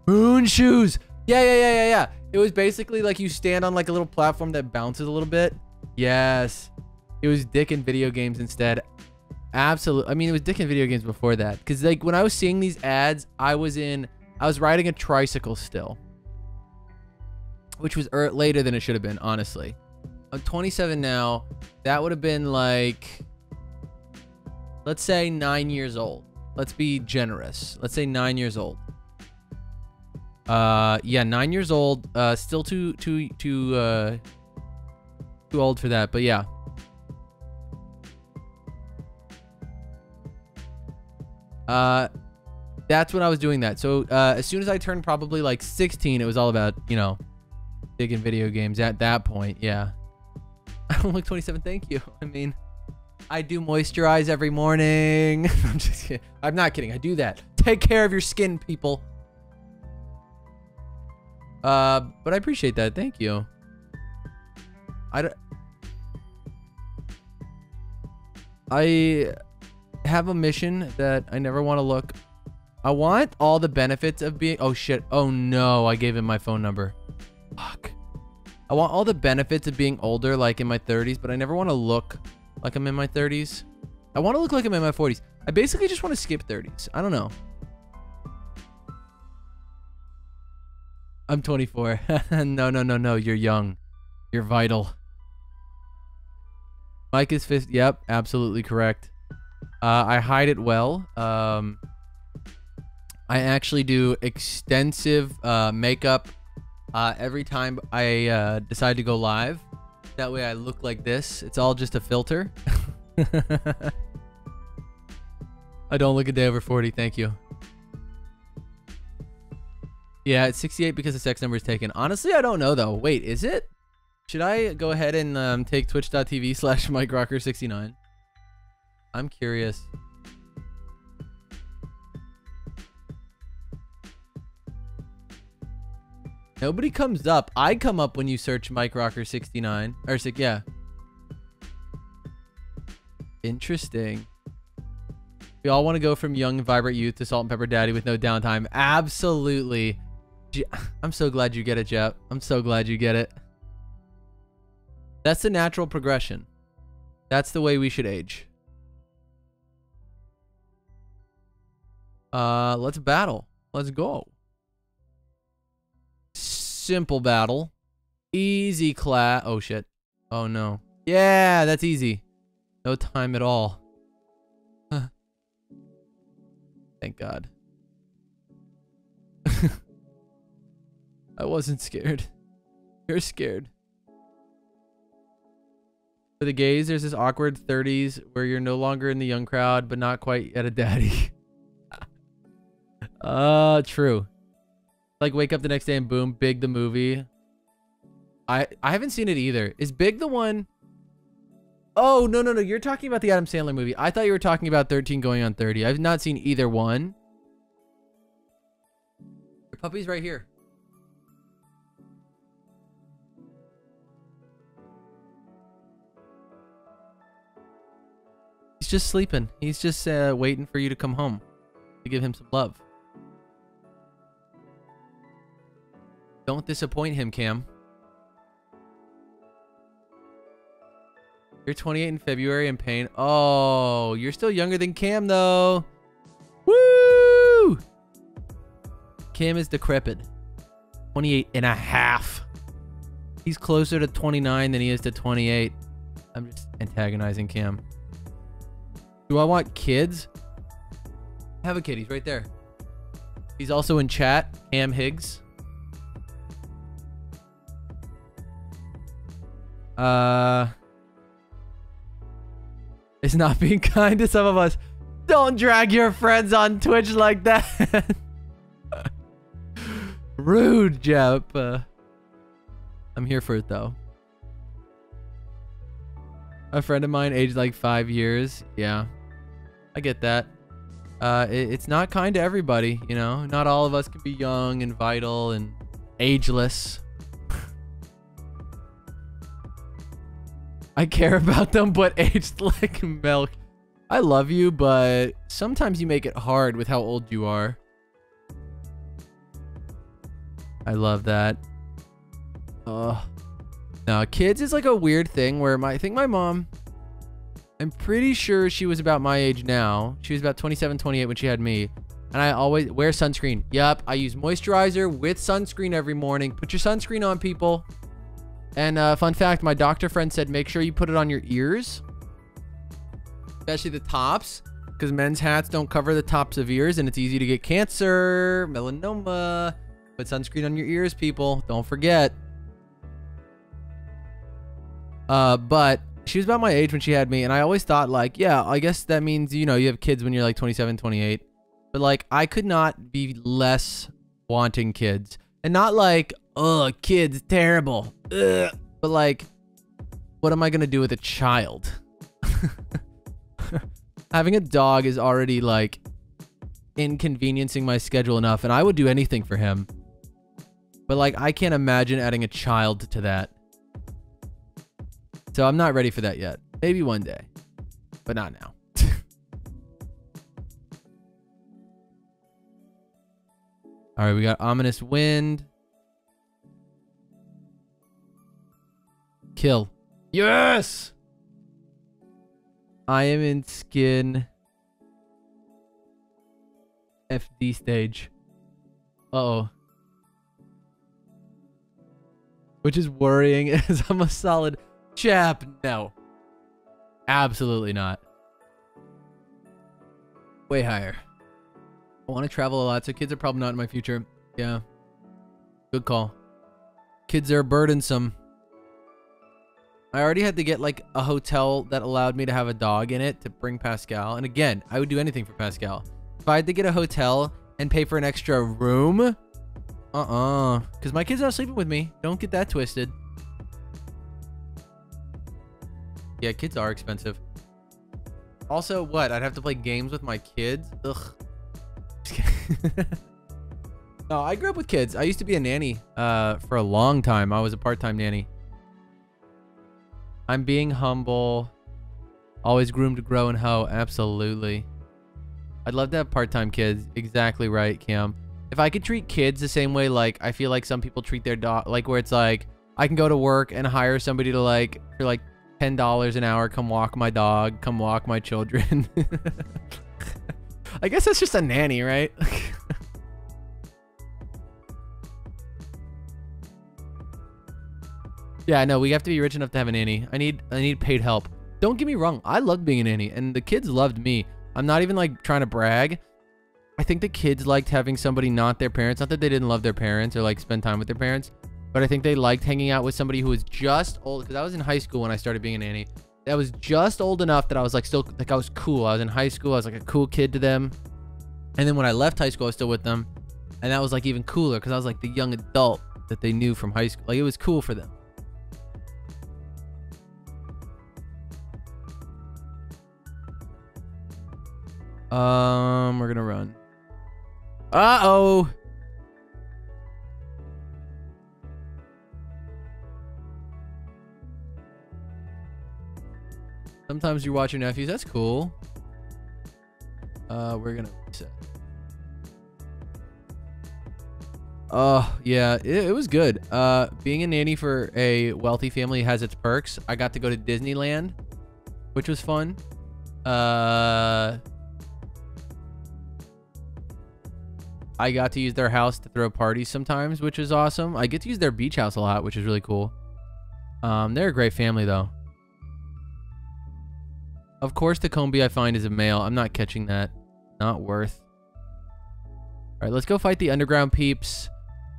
Moon shoes! Yeah. It was basically like you stand on like a little platform that bounces a little bit. Yes. It was dick in video games instead. Absolutely. I mean, it was dick in video games before that. Because like when I was seeing these ads, I was riding a tricycle still. Which was later than it should have been, honestly. I'm 27 now. That would have been like, let's say 9 years old. Let's be generous. Let's say 9 years old. Yeah, 9 years old. Still too old for that, but yeah. That's when I was doing that. So as soon as I turned probably like 16, it was all about, you know, digging video games at that point. Yeah. I don't look 27. Thank you. I mean, I do moisturize every morning. I'm just kidding. I'm not kidding. I do that. Take care of your skin, people. But I appreciate that. Thank you. I have a mission that I never want to look. I want all the benefits of being... Oh, shit. Oh, no. I gave him my phone number. Fuck. I want all the benefits of being older, like in my 30s, but I never want to look like I'm in my 30s. I want to look like I'm in my 40s. I basically just want to skip 30s. I don't know. I'm 24. No. You're young. You're vital. Mike is 50. Yep, absolutely correct. I hide it well. I actually do extensive makeup every time I decide to go live. That way I look like this. It's all just a filter. I don't look a day over 40. Thank you. Yeah, it's 68 because the sex number is taken. Honestly, I don't know though. Wait, is it? Should I go ahead and take twitch.tv/MikeRocker69? I'm curious. Nobody comes up. I come up when you search MikeRocker69. Or yeah. Interesting. We all want to go from young, vibrant youth to salt and pepper daddy with no downtime. Absolutely. I'm so glad you get it, Jeff. I'm so glad you get it. That's the natural progression. That's the way we should age. Let's battle. Let's go. Simple battle. Easy class. Oh, shit. Oh, no. Yeah, that's easy. No time at all. Huh. Thank God. I wasn't scared. You're scared. For the gays, there's this awkward 30s where you're no longer in the young crowd, but not quite yet a daddy. True. Like wake up the next day and boom, Big the movie. I haven't seen it either. Is Big the one? Oh, no. You're talking about the Adam Sandler movie. I thought you were talking about 13 going on 30. I've not seen either one. Your puppy's right here. He's just sleeping. He's just waiting for you to come home to give him some love. Don't disappoint him, Cam. You're 28 in February and pain. Oh, you're still younger than Cam, though. Woo! Cam is decrepit. 28 and a half. He's closer to 29 than he is to 28. I'm just antagonizing Cam. Do I want kids? I have a kid. He's right there. He's also in chat. Cam Higgs. is not being kind to some of us. Don't drag your friends on Twitch like that. Rude, Jep. I'm here for it, though. A friend of mine aged like 5 years. Yeah, I get that. It's not kind to everybody, you know? Not all of us can be young and vital and ageless. I care about them, but aged like milk. I love you, but sometimes you make it hard with how old you are. I love that. No, kids is like a weird thing where I think my mom, I'm pretty sure she was about my age now. She was about 27, 28 when she had me. And I always wear sunscreen. Yup, I use moisturizer with sunscreen every morning. Put your sunscreen on, people. And fun fact, my doctor friend said make sure you put it on your ears. Especially the tops. Because men's hats don't cover the tops of ears and it's easy to get cancer, melanoma. Put sunscreen on your ears, people. Don't forget. But she was about my age when she had me, and I always thought, like, yeah, I guess that means, you know, you have kids when you're like 27, 28. But like, I could not be less wanting kids. And not like, ugh, kids, terrible. Ugh. But like, what am I gonna do with a child? Having a dog is already like inconveniencing my schedule enough, and I would do anything for him. But like, I can't imagine adding a child to that. So I'm not ready for that yet. Maybe one day, but not now. All right, we got ominous wind. Kill. Yes! I am in skin FD stage. Uh-oh. Which is worrying as I'm a solid chap. No. Absolutely not. Way higher. I want to travel a lot, so kids are probably not in my future. Yeah. Good call. Kids are burdensome. I already had to get like a hotel that allowed me to have a dog in it to bring Pascal. And again, I would do anything for Pascal. If I had to get a hotel and pay for an extra room, because my kid's not sleeping with me. Don't get that twisted. Yeah, kids are expensive. Also, what? I'd have to play games with my kids? Ugh. No, I grew up with kids. I used to be a nanny for a long time. I was a part-time nanny. I'm being humble. Always groomed to grow and hoe. Absolutely. I'd love to have part-time kids. Exactly right, Cam. If I could treat kids the same way, like, I feel like some people treat their dog, like, where it's like, I can go to work and hire somebody to, like, for, like, $10 an hour, come walk my dog, come walk my children. I guess that's just a nanny, right? Yeah, no, we have to be rich enough to have a nanny. I need paid help. Don't get me wrong. I loved being a nanny, and the kids loved me. I'm not even, like, trying to brag. I think the kids liked having somebody not their parents. Not that they didn't love their parents or like spend time with their parents, but I think they liked hanging out with somebody who was just old. Because I was in high school when I started being a nanny. That was just old enough that I was like still like I was cool. I was in high school. I was like a cool kid to them. And then when I left high school, I was still with them, and that was like even cooler because I was like the young adult that they knew from high school. Like it was cool for them. We're gonna run. Uh-oh. Sometimes you watch your nephews. That's cool. We're gonna reset. Oh, yeah. It was good. Being a nanny for a wealthy family has its perks. I got to go to Disneyland, which was fun. I got to use their house to throw parties sometimes, which is awesome. I get to use their beach house a lot, which is really cool. They're a great family, though. Of course, the Combi I find is a male. I'm not catching that. Not worth. All right, let's go fight the underground peeps.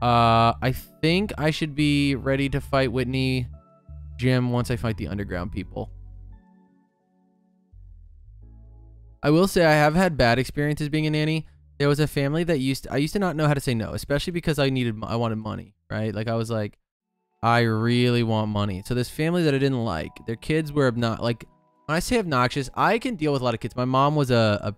I think I should be ready to fight Whitney Jim once I fight the underground people. I will say I have had bad experiences being a nanny. There was a family that I used to not know how to say no, especially because I wanted money, right? Like I was like, I really want money. So this family that I didn't like, their kids were like, when I say obnoxious, I can deal with a lot of kids. My mom was a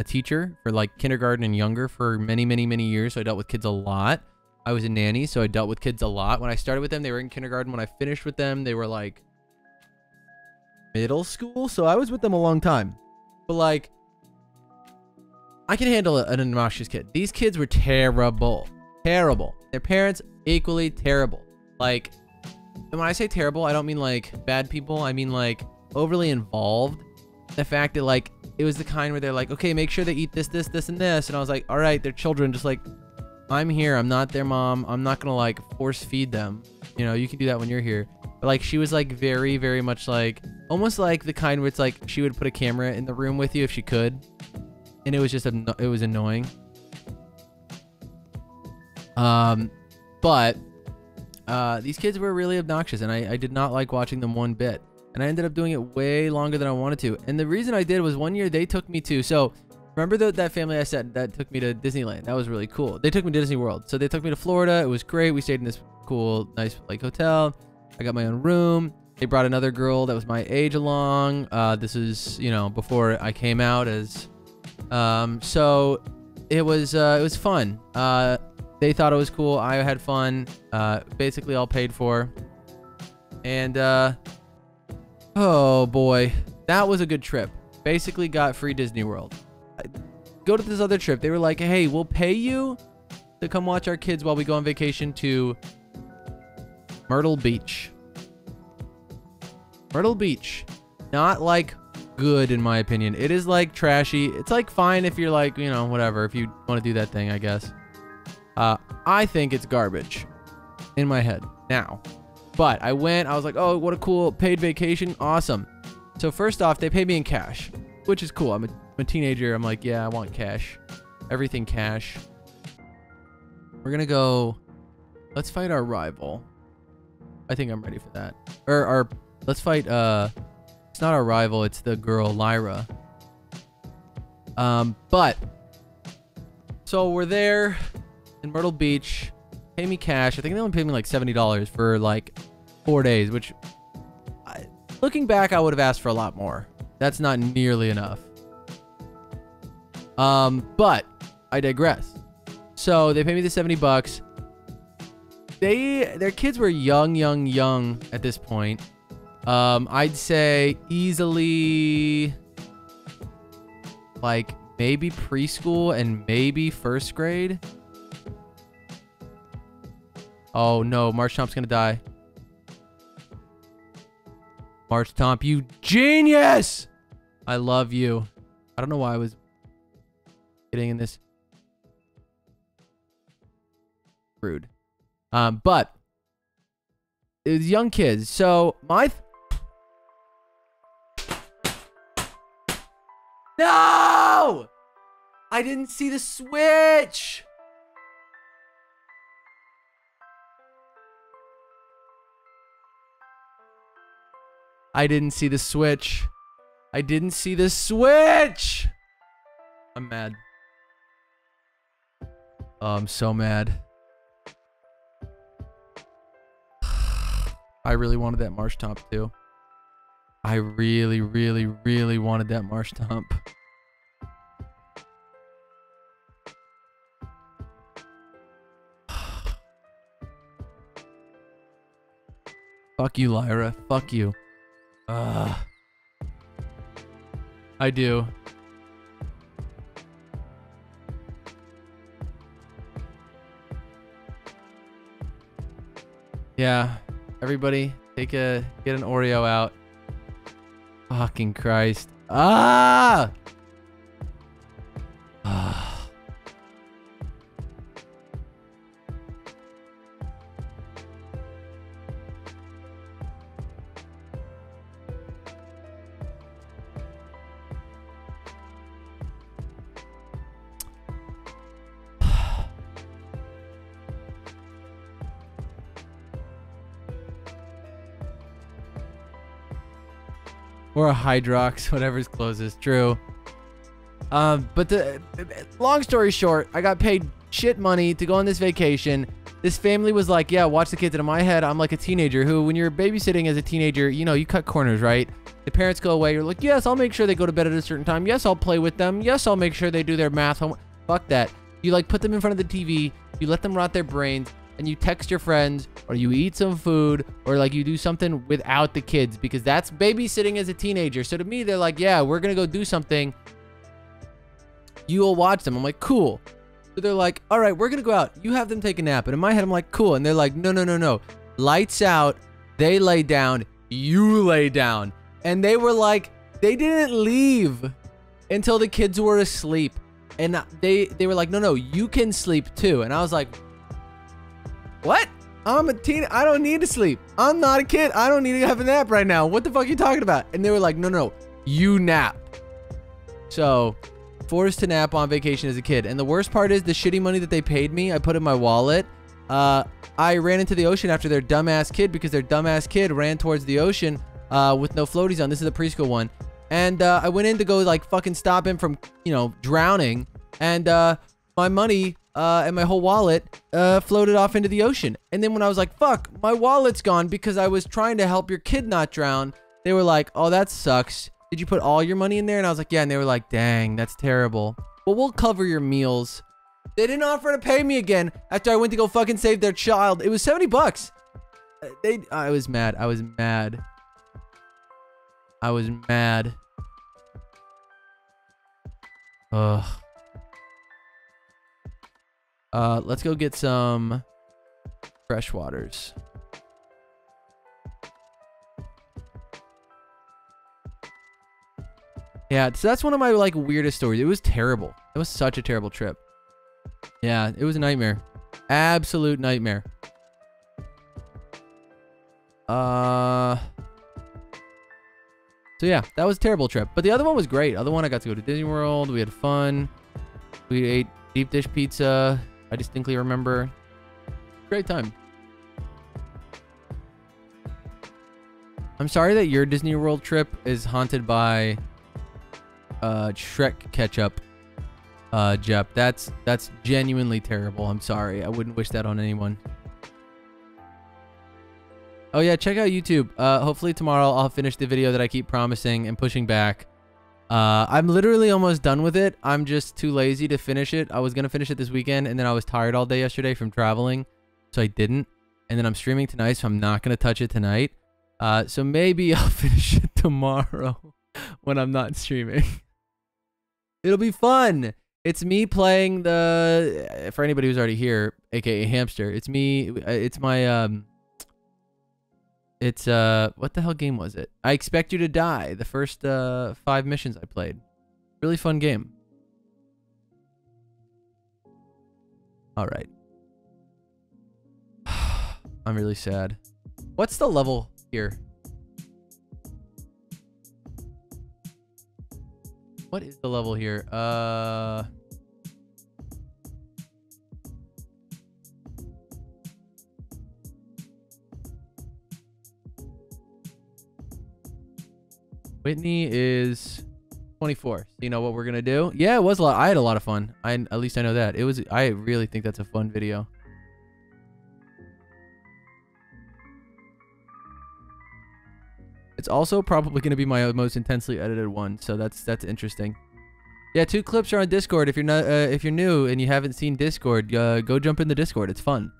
teacher for like kindergarten and younger for many, many, many years. So I dealt with kids a lot. I was a nanny, so I dealt with kids a lot. When I started with them, they were in kindergarten. When I finished with them, they were like middle school. So I was with them a long time. But like, I can handle an obnoxious kid. These kids were terrible. Terrible. Their parents, equally terrible. Like, and when I say terrible, I don't mean like bad people. I mean like overly involved. The fact that like, it was the kind where they're like, okay, make sure they eat this, this, this, and this. And I was like, all right, they're children. Just like, I'm here. I'm not their mom. I'm not going to like force feed them. You know, you can do that when you're here. But like, she was like very, very much like, almost like the kind where it's like, she would put a camera in the room with you if she could. And it was just, it was annoying. But these kids were really obnoxious and I did not like watching them one bit. And I ended up doing it way longer than I wanted to. And the reason I did was one year they took me to, so remember that family I said that took me to Disneyland? That was really cool. They took me to Disney World. So they took me to Florida. It was great. We stayed in this cool, nice like hotel. I got my own room. They brought another girl that was my age along. This is, you know, before I came out as, so it was fun. They thought it was cool. I had fun. Basically all paid for. And, oh boy, that was a good trip. Basically got free Disney World. Go to this other trip. They were like, hey, we'll pay you to come watch our kids while we go on vacation to Myrtle Beach. Myrtle Beach. Not like good in my opinion. It is like trashy. It's like fine if you're like, you know, whatever, if you want to do that thing, I guess. I think it's garbage in my head now. But I went, I was like, oh, what a cool paid vacation. Awesome. So first off, they pay me in cash, which is cool. I'm a teenager. I'm like, yeah, I want cash. Everything cash. We're going to go, let's fight our rival. I think I'm ready for that. Or let's fight, it's not our rival. It's the girl, Lyra. But, so we're there in Myrtle Beach. Pay me cash. I think they only paid me like $70 for like 4 days, which looking back, I would have asked for a lot more. That's not nearly enough. But I digress. So they paid me the $70. Their kids were young at this point. I'd say easily like maybe preschool and maybe first grade. Oh no, Marchtomp's gonna die. Marchtomp, you genius! I love you. I don't know why I was getting in this. Rude. But it was young kids. So no! I didn't see the switch. I didn't see the switch. I didn't see the switch. I'm mad. Oh, I'm so mad. I really wanted that Marchtomp too. I really wanted that Marchtomp. Fuck you, Lyra. Fuck you. I do. Yeah. Everybody, get an Oreo out. Fucking Christ. Ah! Or a Hydrox, whatever's closest. True. But the long story short, I got paid shit money to go on this vacation. This family was like, yeah, watch the kids. And in my head, I'm like a teenager who, when you're babysitting as a teenager, you know, you cut corners, right? The parents go away. You're like, yes, I'll make sure they go to bed at a certain time. Yes, I'll play with them. Yes, I'll make sure they do their math homework. Fuck that. You like put them in front of the TV. You let them rot their brains. And you text your friends, or you eat some food, or like you do something without the kids, because that's babysitting as a teenager. So to me, they're like, yeah, we're going to go do something. You will watch them. I'm like, cool. So they're like, all right, we're going to go out. You have them take a nap. And in my head, I'm like, cool. And they're like, no, no, no, no. Lights out. They lay down. You lay down. And they were like, they didn't leave until the kids were asleep. And they were like, no, no, you can sleep too. And I was like, what? I'm a teen. I don't need to sleep. I'm not a kid. I don't need to have a nap right now. What the fuck are you talking about? And they were like, no, no, you nap. So forced to nap on vacation as a kid. And the worst part is the shitty money that they paid me, I put in my wallet. I ran into the ocean after their dumbass kid, because their dumbass kid ran towards the ocean with no floaties on. This is the preschool one. And I went in to go like fucking stop him from, you know, drowning. And my money and my whole wallet floated off into the ocean. And then when I was like, fuck, my wallet's gone because I was trying to help your kid not drown, they were like, oh, that sucks. Did you put all your money in there? And I was like, yeah. And they were like, dang, that's terrible. Well, we'll cover your meals. They didn't offer to pay me again after I went to go fucking save their child. It was 70 bucks. I was mad. I was mad. I was mad. Ugh. Let's go get some fresh waters. Yeah, so that's one of my like weirdest stories. It was terrible. It was such a terrible trip. Yeah, it was a nightmare. Absolute nightmare. So yeah, that was a terrible trip. But the other one was great. The other one, I got to go to Disney World. We had fun. We ate deep dish pizza. I distinctly remember. Great time. I'm sorry that your Disney World trip is haunted by Shrek ketchup, Jep. That's genuinely terrible. I'm sorry. I wouldn't wish that on anyone. Oh yeah, check out YouTube. Hopefully tomorrow I'll finish the video that I keep promising and pushing back. I'm literally almost done with it. I'm just too lazy to finish it. I was gonna finish it this weekend, and then I was tired all day yesterday from traveling, so I didn't. And then I'm streaming tonight, so I'm not gonna touch it tonight. So maybe I'll finish it tomorrow when I'm not streaming. It'll be fun. It's me playing the, for anybody who's already here, aka Hamster, it's me, it's my, it's, what the hell game was it? I Expect You to Die, the first 5 missions I played. Really fun game. Alright. I'm really sad. What's the level here? What is the level here? Whitney is 24. So you know what we're gonna do? Yeah, it was a lot. I had a lot of fun. At least I know that. It was. I really think that's a fun video. It's also probably going to be my most intensely edited one, so that's interesting. Yeah, 2 clips are on Discord. If you're not, if you're new and you haven't seen Discord, go jump in the Discord. It's fun.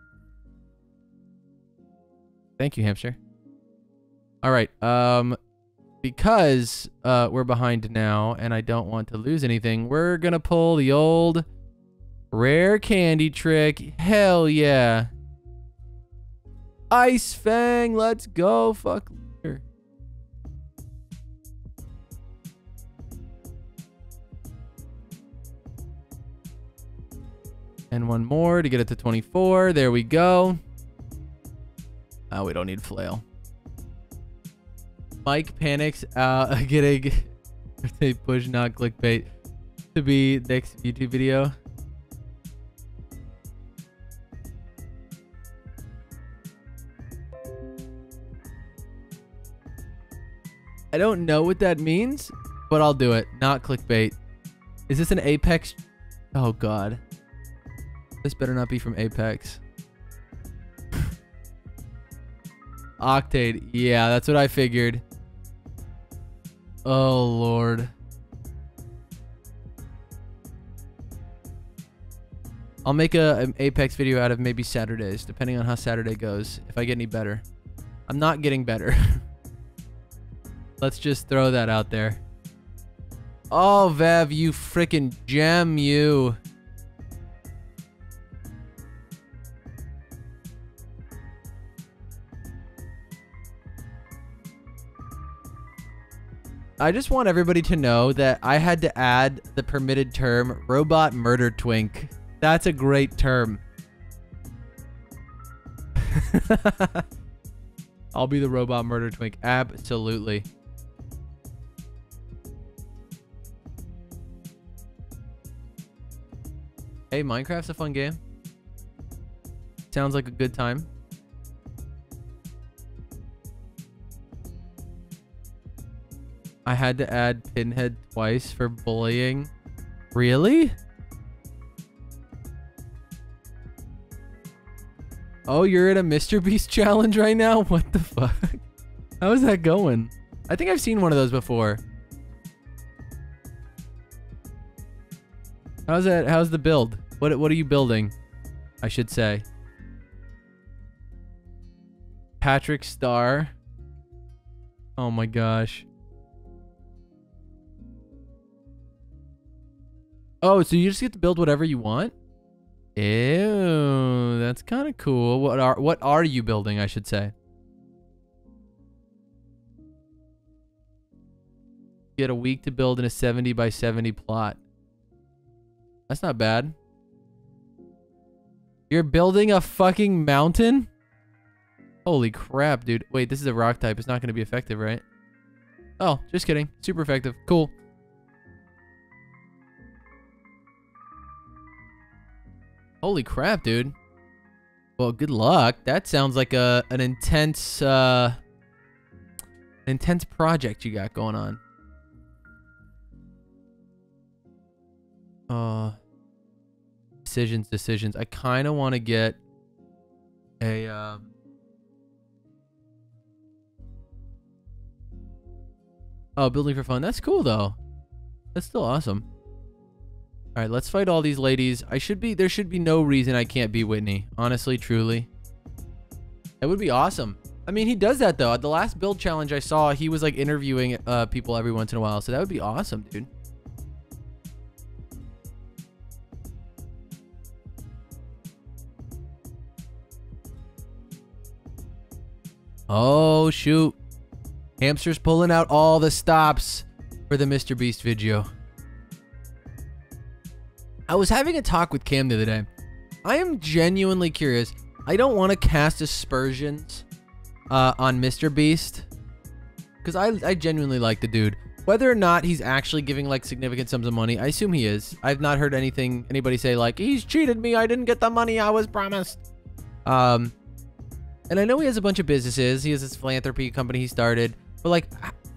Thank you, Hamster. All right, because we're behind now and I don't want to lose anything, we're gonna pull the old rare candy trick. Hell yeah! Ice Fang, let's go! Fuck. And one more to get it to 24. There we go. Oh, we don't need flail. Mike panics getting a push not clickbait to be next YouTube video. I don't know what that means, but I'll do it. Not clickbait. Is this an Apex? Oh, God. This better not be from Apex. Octane. Yeah, that's what I figured. Oh, Lord. I'll make an Apex video out of maybe Saturdays, depending on how Saturday goes, if I get any better. I'm not getting better. Let's just throw that out there. Oh, Vev, you freaking gem, you. I just want everybody to know that I had to add the permitted term robot murder twink. That's a great term. I'll be the robot murder twink. Absolutely. Hey, Minecraft's a fun game. Sounds like a good time. I had to add Pinhead twice for bullying. Really? Oh, you're in a Mr. Beast challenge right now? What the fuck? How is that going? I think I've seen one of those before. How's that? How's the build? What are you building? I should say. Patrick Star. Oh my gosh. Oh, so you just get to build whatever you want? Ew, that's kind of cool. What are you building, I should say? Get a week to build in a 70 by 70 plot. That's not bad. You're building a fucking mountain? Holy crap, dude. Wait, this is a rock type. It's not going to be effective, right? Oh, just kidding. Super effective. Cool. Holy crap, dude. Well, good luck. That sounds like an intense project you got going on. Decisions. I kind of want to get a oh, building for fun. That's cool though. That's still awesome. All right, let's fight all these ladies. There should be no reason I can't beat Whitney. Honestly, truly. That would be awesome. I mean, he does that though. At the last build challenge I saw, he was like interviewing people every once in a while. So that would be awesome, dude. Oh, shoot. Hamster's pulling out all the stops for the Mr. Beast video. I was having a talk with Cam the other day. I am genuinely curious. I don't want to cast aspersions on Mr. Beast, because I genuinely like the dude. Whether or not he's actually giving like significant sums of money, I assume he is. I've not heard anybody say like, he's cheated me, I didn't get the money I was promised. And I know he has a bunch of businesses. He has this philanthropy company he started. But like,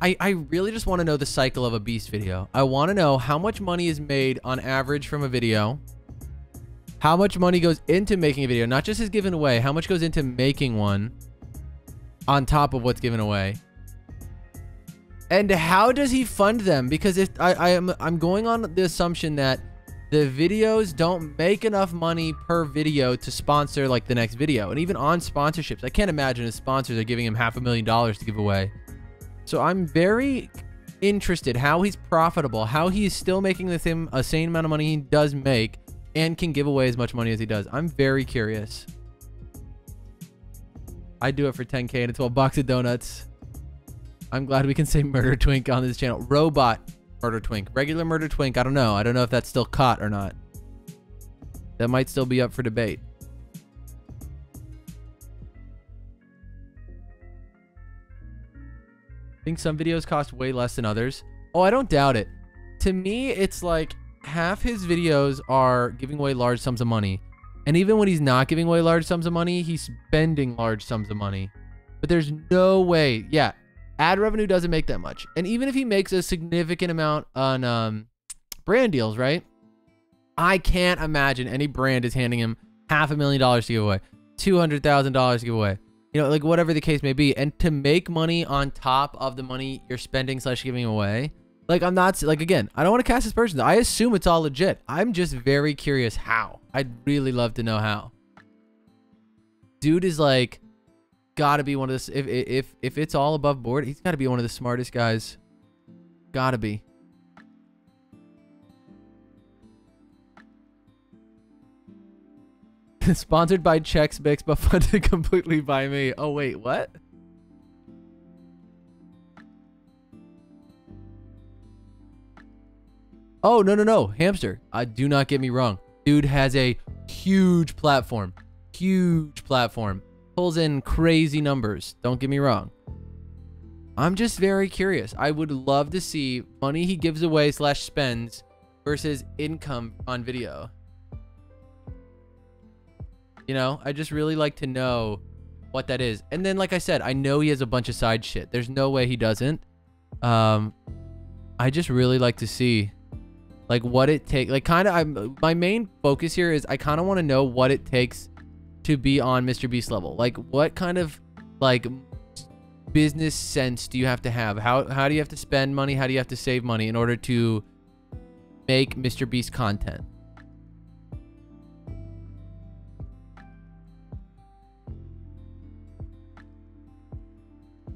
I really just want to know the cycle of a Beast video. I want to know how much money is made on average from a video. How much money goes into making a video. Not just is given away. How much goes into making one on top of what's given away. And how does he fund them? Because if I'm going on the assumption that the videos don't make enough money per video to sponsor like the next video. And even on sponsorships, I can't imagine his sponsors are giving him $500,000 to give away. So I'm very interested how he's profitable, how he's still making the same amount of money he does make and can give away as much money as he does. I'm very curious. I'd do it for 10K and a 12 box of donuts. I'm glad we can say Murder Twink on this channel. Robot Murder Twink. Regular Murder Twink, I don't know. I don't know if that's still caught or not. That might still be up for debate. I think some videos cost way less than others. Oh, I don't doubt it. To me, it's like half his videos are giving away large sums of money. And even when he's not giving away large sums of money, he's spending large sums of money. But there's no way. Yeah, ad revenue doesn't make that much. And even if he makes a significant amount on brand deals, right? I can't imagine any brand is handing him $500,000 to give away, $200,000 to give away, you know, like whatever the case may be. And to make money on top of the money you're spending / giving away, like, I'm not, like, again, I don't want to cast this person. I assume it's all legit. I'm just very curious how. I'd really love to know how. Dude is like, gotta be one of the, if it's all above board, he's gotta be one of the smartest guys. Gotta be. Sponsored by Chex Mix, but funded completely by me. Oh, wait, what? Oh, no. Hamster. Do not get me wrong. Dude has a huge platform. Huge platform. Pulls in crazy numbers. Don't get me wrong. I'm just very curious. I would love to see money he gives away / spends versus income on video. You know, I just really like to know what that is. And then, like I said, I know he has a bunch of side shit. There's no way he doesn't. I just really like to see, like, what it takes. Like, kind of, my main focus here is I kind of want to know what it takes to be on Mr. Beast level. Like, what kind of, like, business sense do you have to have? How do you have to spend money? How do you have to save money in order to make Mr. Beast content?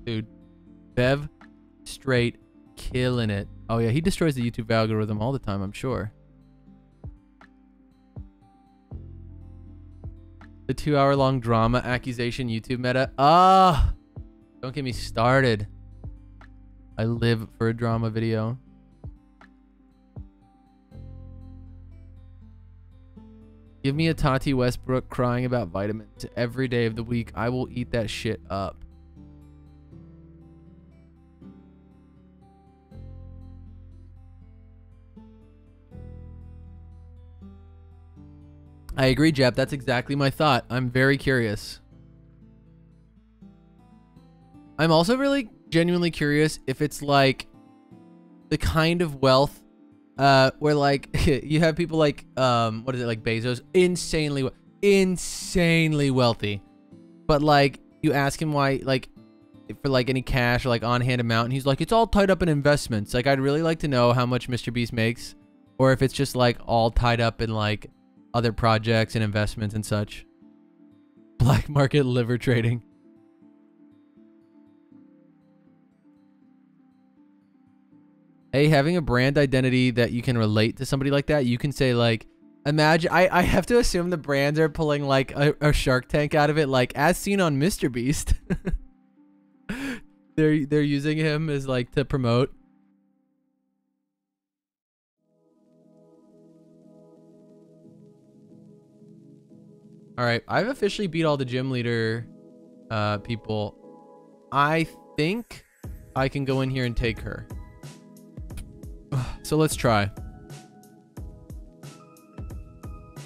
Dude, Bev, straight killing it. Oh yeah, he destroys the YouTube algorithm all the time, I'm sure. The 2-hour-long drama accusation YouTube meta. Ah, don't get me started. I live for a drama video. Give me a Tati Westbrook crying about vitamins every day of the week. I will eat that shit up. I agree, Jep. That's exactly my thought. I'm very curious. I'm also really genuinely curious if it's like the kind of wealth where like you have people like what is it, like Bezos, insanely wealthy, but like you ask him why, like, for like any cash or like on-hand amount, and he's like, it's all tied up in investments. Like, I'd really like to know how much Mr. Beast makes, or if it's just like all tied up in like other projects and investments and such. Black market liver trading. Hey, having a brand identity that you can relate to somebody like that, you can say like, imagine, I have to assume the brands are pulling like a Shark Tank out of it, like as seen on Mr. Beast. they're using him as like to promote. All right, I've officially beat all the gym leader people. I think I can go in here and take her. So let's try.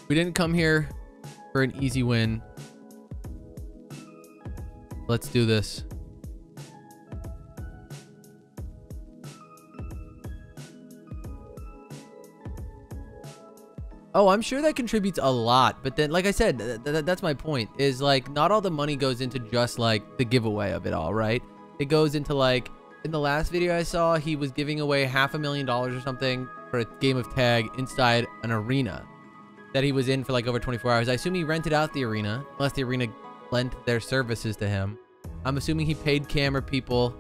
We didn't come here for an easy win. Let's do this. Oh, I'm sure that contributes a lot, but then, like I said, that's my point, is like, not all the money goes into just like the giveaway of it all, right? It goes into like, in the last video I saw, he was giving away $500,000 or something for a game of tag inside an arena that he was in for like over 24 hours. I assume he rented out the arena, unless the arena lent their services to him. I'm assuming he paid camera people.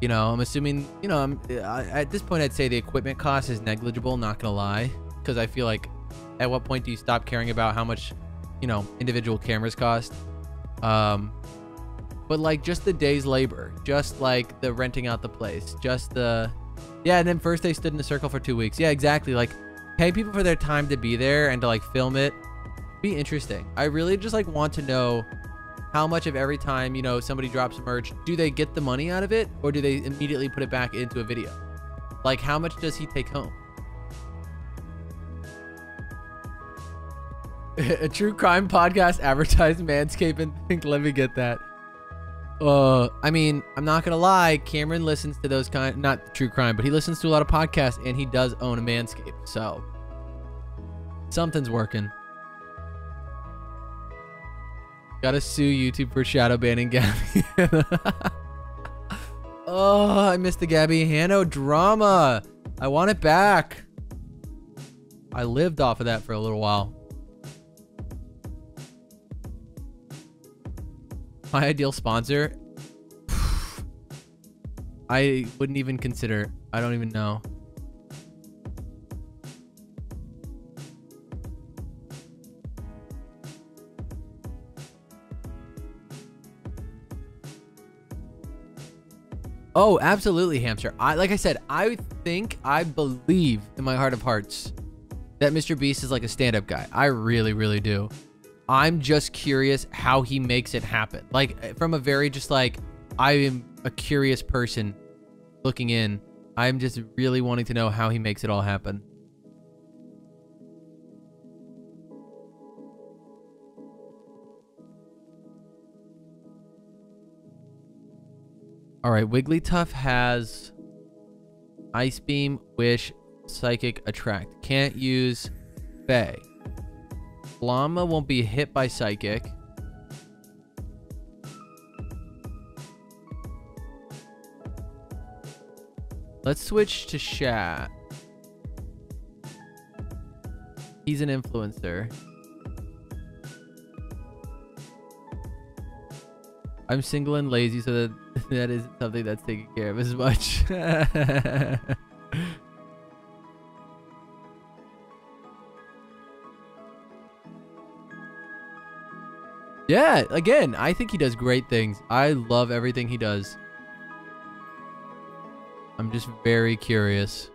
You know, I'm assuming, you know, at this point, I'd say the equipment cost is negligible, not gonna lie, because I feel like, at what point do you stop caring about how much, you know, individual cameras cost? But like just the day's labor, just like the renting out the place, just the, yeah. And then first they stood in a circle for 2 weeks. Yeah, exactly. Like, pay people for their time to be there and to like film it. Be interesting. I really just like want to know how much of every time, you know, somebody drops merch, do they get the money out of it, or do they immediately put it back into a video? Like, how much does he take home? A true crime podcast advertised Manscaped and think, let me get that. I mean, I'm not gonna lie. Cameron listens to those not true crime, but he listens to a lot of podcasts, and he does own a Manscaped. So something's working. Gotta sue YouTube for shadow banning Gabby. Oh, I missed the Gabby Hanno drama. I want it back. I lived off of that for a little while. My ideal sponsor? I wouldn't even consider. I don't even know. Oh, absolutely, Hamster. Like I said, I believe in my heart of hearts that Mr. Beast is like a stand-up guy. I really, really do. I'm just curious how he makes it happen. Like, from a very just like, I am a curious person looking in. I'm just really wanting to know how he makes it all happen. All right, Wigglytuff has Ice Beam, Wish, Psychic, Attract. Can't use Fae. Llama won't be hit by Psychic. Let's switch to Shat. He's an influencer. I'm single and lazy, so that isn't something that's taken care of as much. Yeah, again, I think he does great things. I love everything he does. I'm just very curious.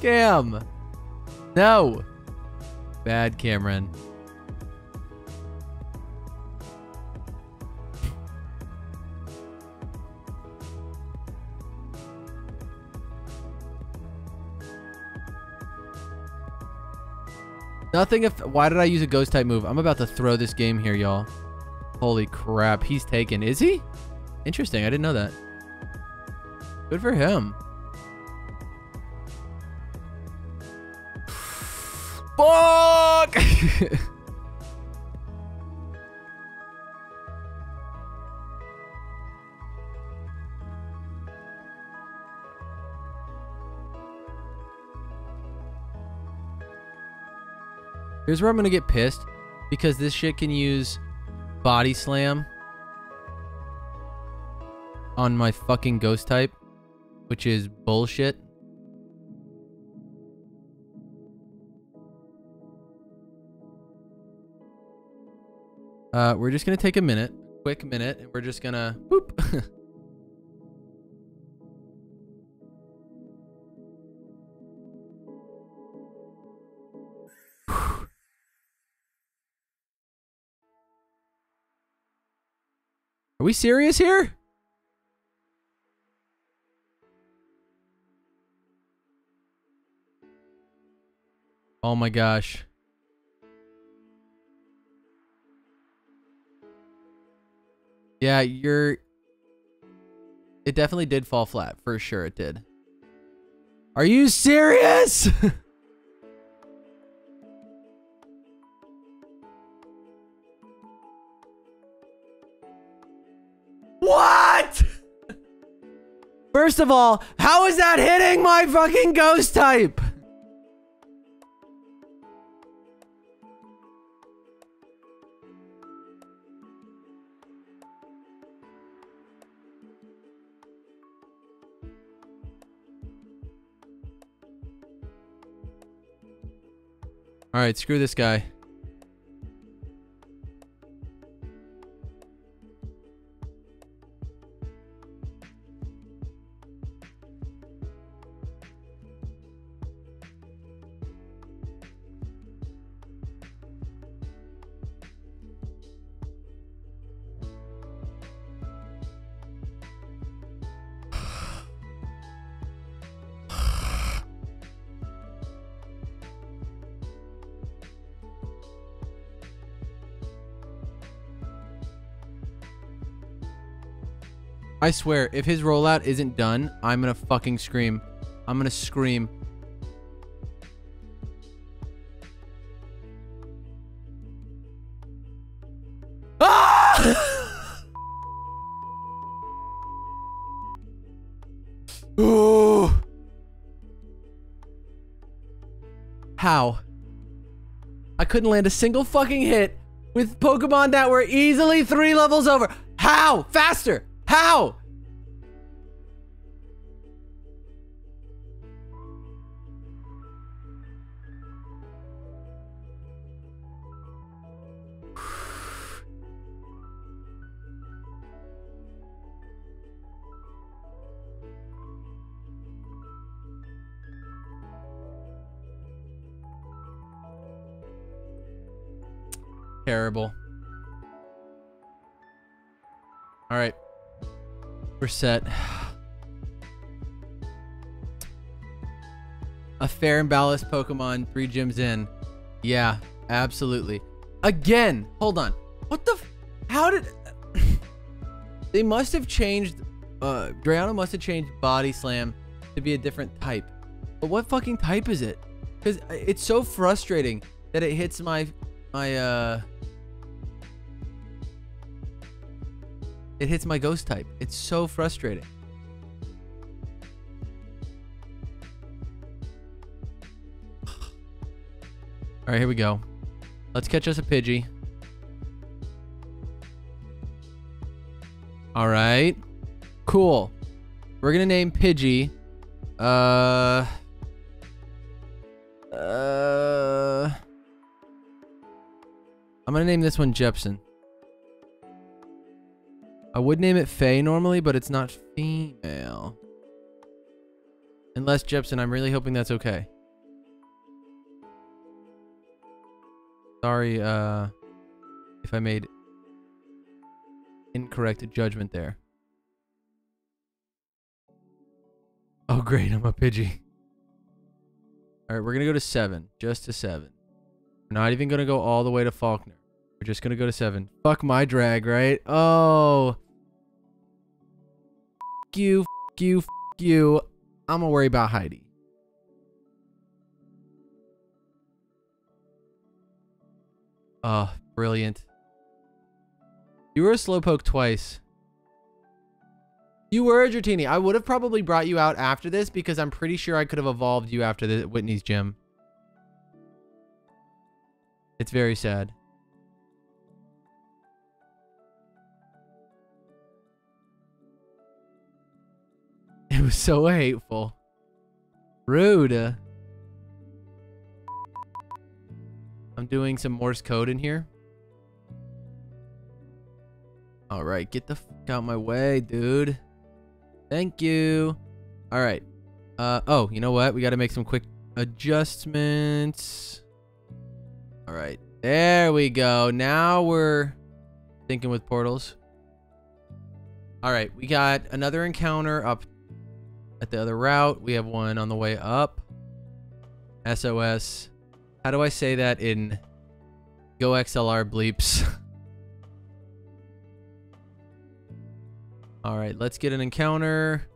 Cam! No! Bad Cameron. Nothing if... Why did I use a ghost type move? I'm about to throw this game here, y'all. Holy crap. He's taken. Is he? Interesting. I didn't know that. Good for him. Fuck! Here's where I'm gonna get pissed, because this shit can use Body Slam on my fucking ghost type, which is bullshit. We're just gonna take a minute, quick minute, and we're just gonna boop. Are we serious here? Oh my gosh. Yeah, it definitely did fall flat. For sure it did. Are you serious? What? First of all, how is that hitting my fucking ghost type? All right, screw this guy. I swear, if his rollout isn't done, I'm gonna fucking scream. I'm gonna scream. Ah! Ooh. How? I couldn't land a single fucking hit with Pokemon that were easily 3 levels over. How? Faster! How? Terrible. All right. We're set. A fair and balanced Pokemon 3 gyms in. Yeah, absolutely. Again, hold on. What the how did they must have changed Drayano must have changed Body Slam to be a different type. But what fucking type is it? Cuz it's so frustrating that it hits my it hits my ghost type. It's so frustrating. All right, here we go. Let's catch us a Pidgey. All right. Cool. We're going to name Pidgey. I'm going to name this one Jepson. I would name it Faye normally, but it's not female. Unless Jepson, I'm really hoping that's okay. Sorry, if I made incorrect judgment there. Oh, great, I'm a Pidgey. All right, we're gonna go to 7, just to 7. We're not even gonna go all the way to Faulkner. We're just gonna go to 7. Fuck my drag, right? Oh. F you, f you, f you. I'm gonna worry about Heidi. Oh, brilliant. You were a Slowpoke twice. You were a Dratini. I would have probably brought you out after this because I'm pretty sure I could have evolved you after the Whitney's gym. It's very sad. It was so hateful. Rude. I'm doing some Morse code in here. All right, get the fuck out my way, dude. Thank you. All right. Oh, you know what? We got to make some quick adjustments. All right. There we go. Now we're thinking with portals. All right. We got another encounter up at the other route. We have one on the way up. SOS. How do I say that in Go XLR bleeps? All right, let's get an encounter.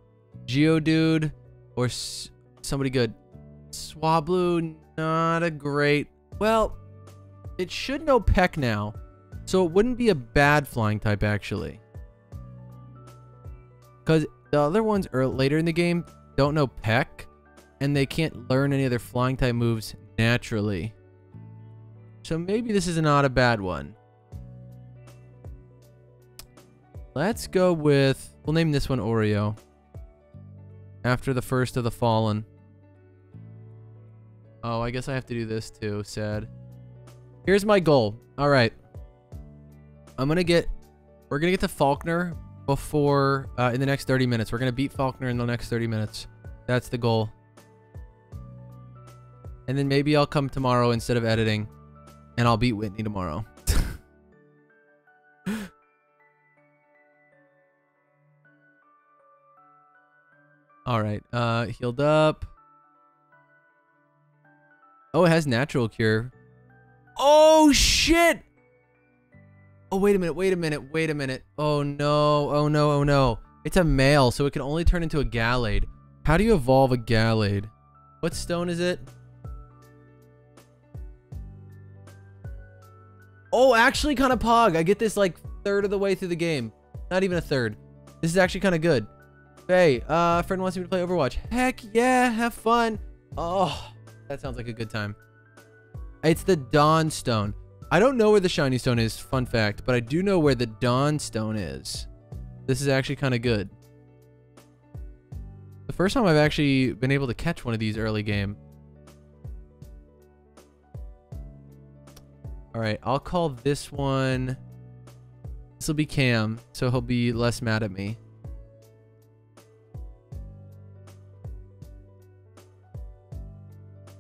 Geodude or somebody good. Swablu, not a great. Well, it should know Peck now, so it wouldn't be a bad flying type actually. Because the other ones are later in the game don't know Peck, and they can't learn any other flying type moves naturally. So maybe this is not a bad one. Let's go with, we'll name this one Oreo. After the first of the Fallen. Oh, I guess I have to do this too. Sad. Here's my goal. All right. we're gonna get to Faulkner before, in the next 30 minutes. We're gonna beat Faulkner in the next 30 minutes. That's the goal. And then maybe I'll come tomorrow instead of editing, and I'll beat Whitney tomorrow. All right, healed up. Oh, it has natural cure. Oh, shit! Oh, wait a minute. Oh, no. Oh, no. Oh, no. It's a male, so it can only turn into a Gallade. How do you evolve a Gallade? What stone is it? Oh, actually kind of pog. I get this like third of the way through the game. Not even a third. This is actually kind of good. Hey, friend wants me to play Overwatch. Heck yeah, have fun. Oh, that sounds like a good time. It's the Dawn Stone. I don't know where the Shiny Stone is, fun fact, but I do know where the Dawn Stone is. This is actually kind of good. The first time I've actually been able to catch one of these early game. All right, I'll call this one. This will be Cam, so he'll be less mad at me.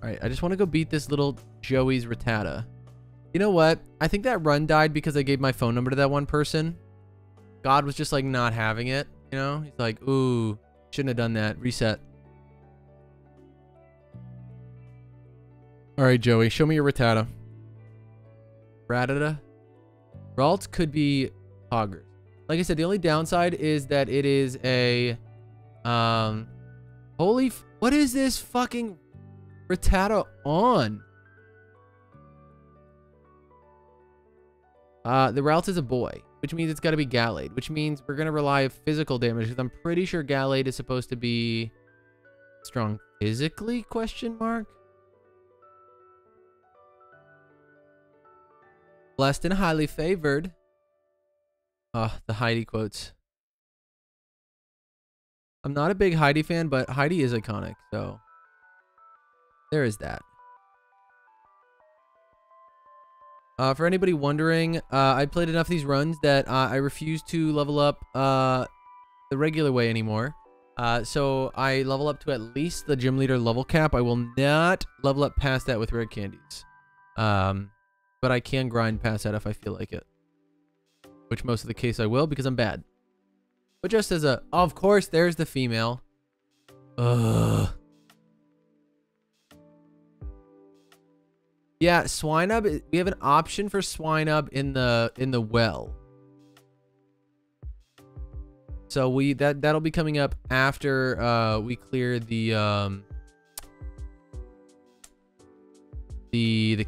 All right, I just want to go beat this little Joey's Rattata. You know what? I think that run died because I gave my phone number to that one person. God was just like not having it, you know? He's like, ooh, shouldn't have done that. Reset. All right, Joey, show me your Rattata. Rattata? Ralt could be Hoggers. Like I said, the only downside is that it is a... what is this fucking Rattata on? The Ralt is a boy, which means it's got to be Gallade, which means we're going to rely on physical damage because I'm pretty sure Gallade is supposed to be strong physically, question mark? Blessed and highly favored. The Heidi quotes. I'm not a big Heidi fan, but Heidi is iconic, so there is that. For anybody wondering, I played enough of these runs that I refuse to level up the regular way anymore. So I level up to at least the gym leader level cap. I will not level up past that with rare candies. But I can grind past that if I feel like it. Which most of the case I will because I'm bad. But just as a... of course, there's the female. Ugh. Yeah, Swinub, we have an option for Swinub in the well. So that'll be coming up after we clear the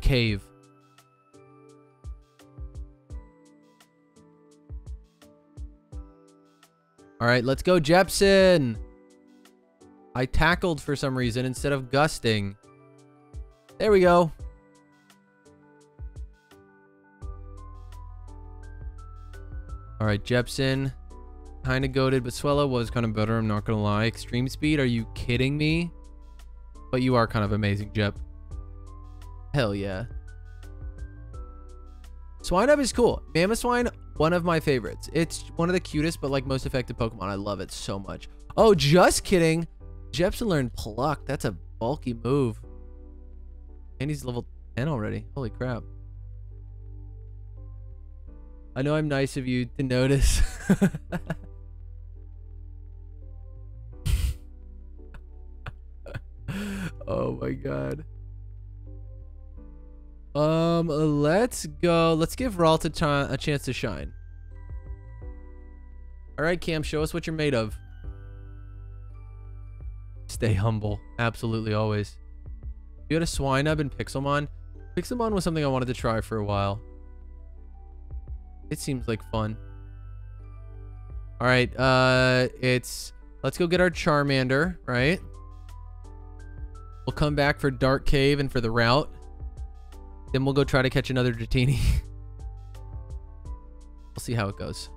cave. All right, let's go, Jepsen. I tackled for some reason instead of gusting. There we go. All right, Jepsen. Kind of goated, but Swella was kind of better, I'm not going to lie. Extreme speed, are you kidding me? But you are kind of amazing, Jep. Hell yeah. Swinub is cool. Mamoswine, one of my favorites. It's one of the cutest, but like most effective Pokemon. I love it so much. Oh, just kidding. Jepsen learned Pluck. That's a bulky move. And he's level 10 already. Holy crap. I know I'm nice of you to notice. Oh my god. Let's go. Let's give Ralt a chance to shine. All right, Cam, show us what you're made of. Stay humble. Absolutely, always. You had a Swinub and Pixelmon. Pixelmon was something I wanted to try for a while. It seems like fun. All right, let's go get our Charmander, right? We'll come back for Dark Cave and for the route. Then we'll go try to catch another Dratini. We'll see how it goes.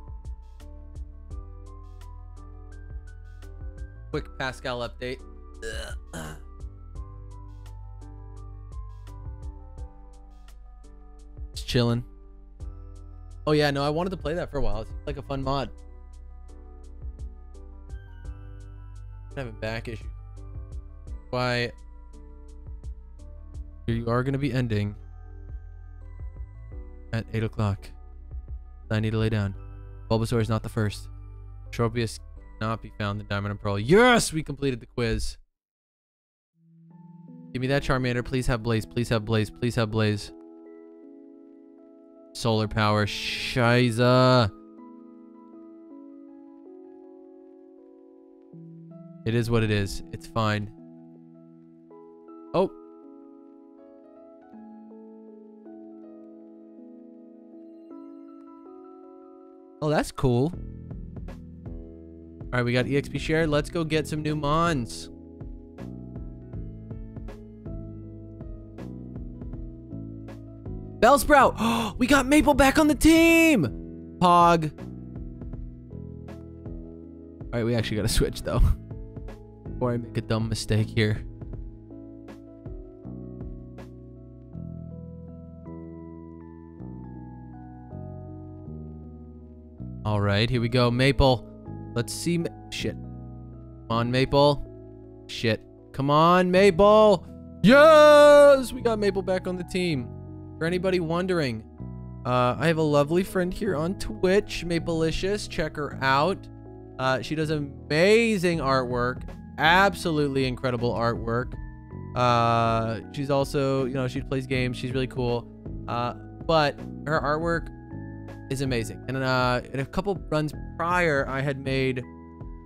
Quick Pascal update. Just chilling. Oh yeah, no, I wanted to play that for a while. It's like a fun mod. I'm having back issues. Why? You are going to be ending at 8 o'clock. I need to lay down. Bulbasaur is not the first. Tropius cannot be found in Diamond and Pearl. Yes! We completed the quiz. Give me that Charmander. Please have Blaze. Please have Blaze. Please have Blaze. Solar power. Shiza. It is what it is. It's fine. Oh. Oh, that's cool. All right, we got EXP shared. Let's go get some new mons. Bellsprout. Oh, we got Maple back on the team. Pog. All right, we actually got to switch though. Before I make a dumb mistake here. All right, here we go. Maple. Let's see. Shit. Come on, Maple. Shit. Come on, Maple. Yes! We got Maple back on the team. For anybody wondering, I have a lovely friend here on Twitch, Mapleicious. Check her out. She does amazing artwork. Absolutely incredible artwork. She's also, you know, she plays games. She's really cool. But her artwork is amazing. And in a couple runs prior, I had made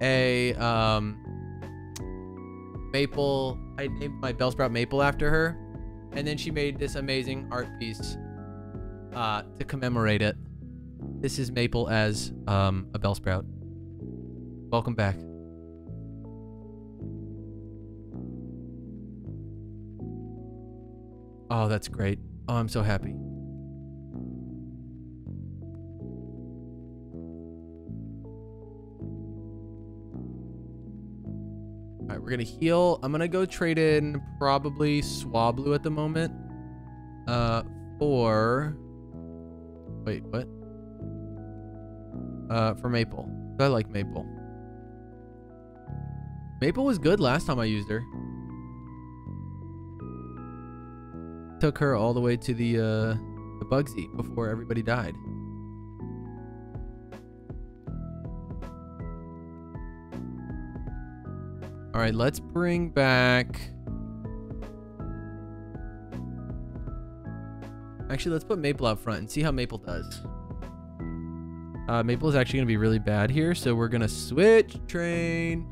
a Maple. I named my Bellsprout Maple after her, and then she made this amazing art piece to commemorate it. This is Maple as a Bellsprout. Welcome back. Oh, that's great. Oh, I'm so happy. All right, we're gonna heal. I'm gonna go trade in probably Swablu at the moment. For... Wait, what? For Maple. I like Maple. Maple was good last time I used her. Took her all the way to the Bugsy before everybody died. All right, let's bring back... Actually, let's put Maple out front and see how Maple does. Maple is actually going to be really bad here, so we're going to switch train.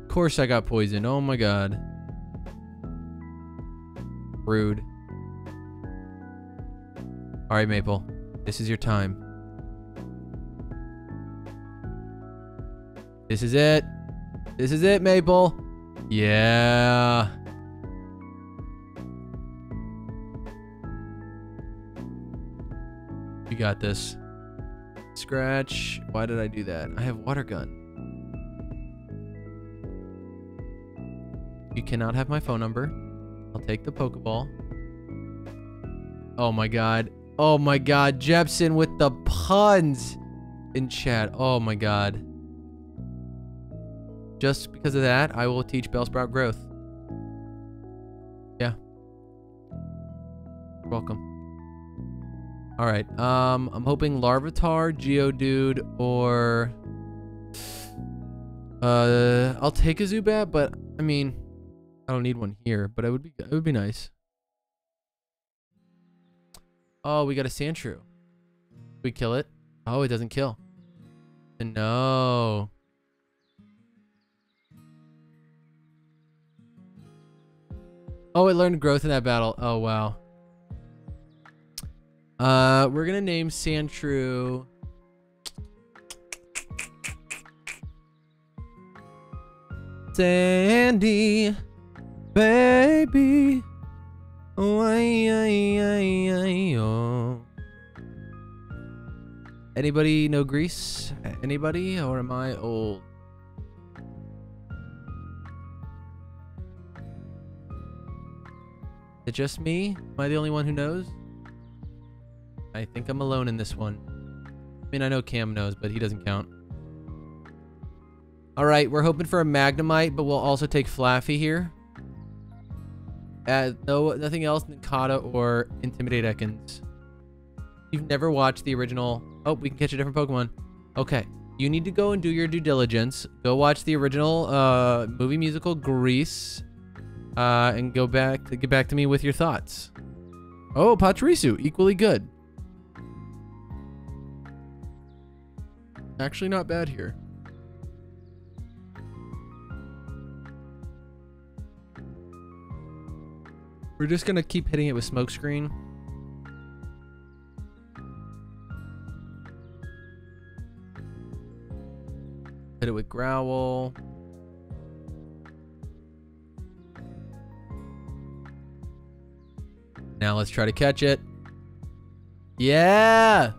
Of course I got poisoned. Oh my god. Rude. All right, Maple. This is your time. This is it. This is it, Maple. Yeah. You got this. Scratch. Why did I do that? I have water gun. You cannot have my phone number. I'll take the Pokeball. Oh my god. Oh my god. Jepson with the puns in chat. Oh my god. Just because of that, I will teach Bellsprout growth. Yeah. You're welcome. Alright. I'm hoping Larvitar, Geodude, or... I'll take a Zubat, but I mean... I don't need one here, but it would be nice. Oh, we got a Sandshrew. We kill it? Oh, it doesn't kill. No. Oh, it learned growth in that battle. Oh, wow. We're gonna name Sandshrew. Sandy. Baby, oh, oh. Anybody know Grease? Anybody, or am I old? Is it just me? Am I the only one who knows? I think I'm alone in this one. I mean, I know Cam knows, but he doesn't count. All right, we're hoping for a Magnemite, but we'll also take Flaffy here. Nothing else, Nikata or Intimidate Ekans. You've never watched the original... Oh, we can catch a different Pokemon. Okay, you need to go and do your due diligence. Go watch the original movie musical Grease. And get back to me with your thoughts. Oh, Pachirisu, equally good. Actually not bad here. We're just gonna keep hitting it with smokescreen. Hit it with growl. Now let's try to catch it. Yeah!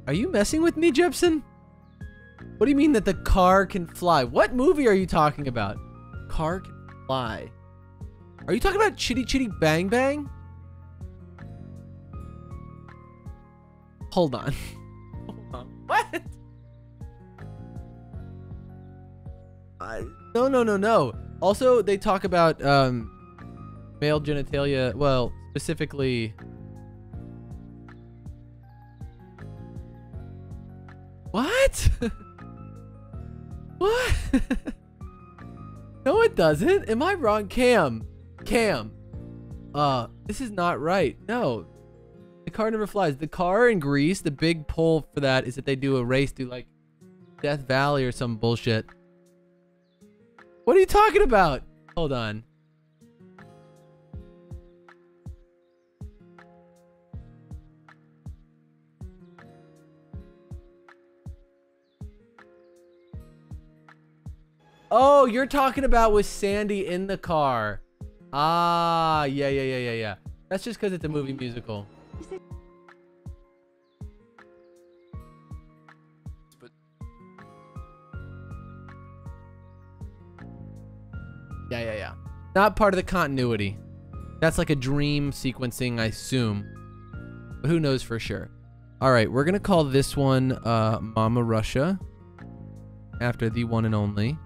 Are you messing with me, Jepson? What do you mean that the car can fly? What movie are you talking about? Car can fly. Are you talking about Chitty Chitty Bang Bang? Hold on. Hold on. What? No. Also, they talk about male genitalia. Well, specifically. What? What? No, it doesn't. Am I wrong? Cam. This is not right. No. The car never flies. The car in Greece, the big pull for that is that they do a race through like Death Valley or some bullshit. What are you talking about? Hold on. Oh, you're talking about with Sandy in the car. Ah, yeah. That's just because it's a movie musical. Yeah. Not part of the continuity. That's like a dream sequencing, I assume. But who knows for sure. All right, we're going to call this one Mama Russia. After the one and only.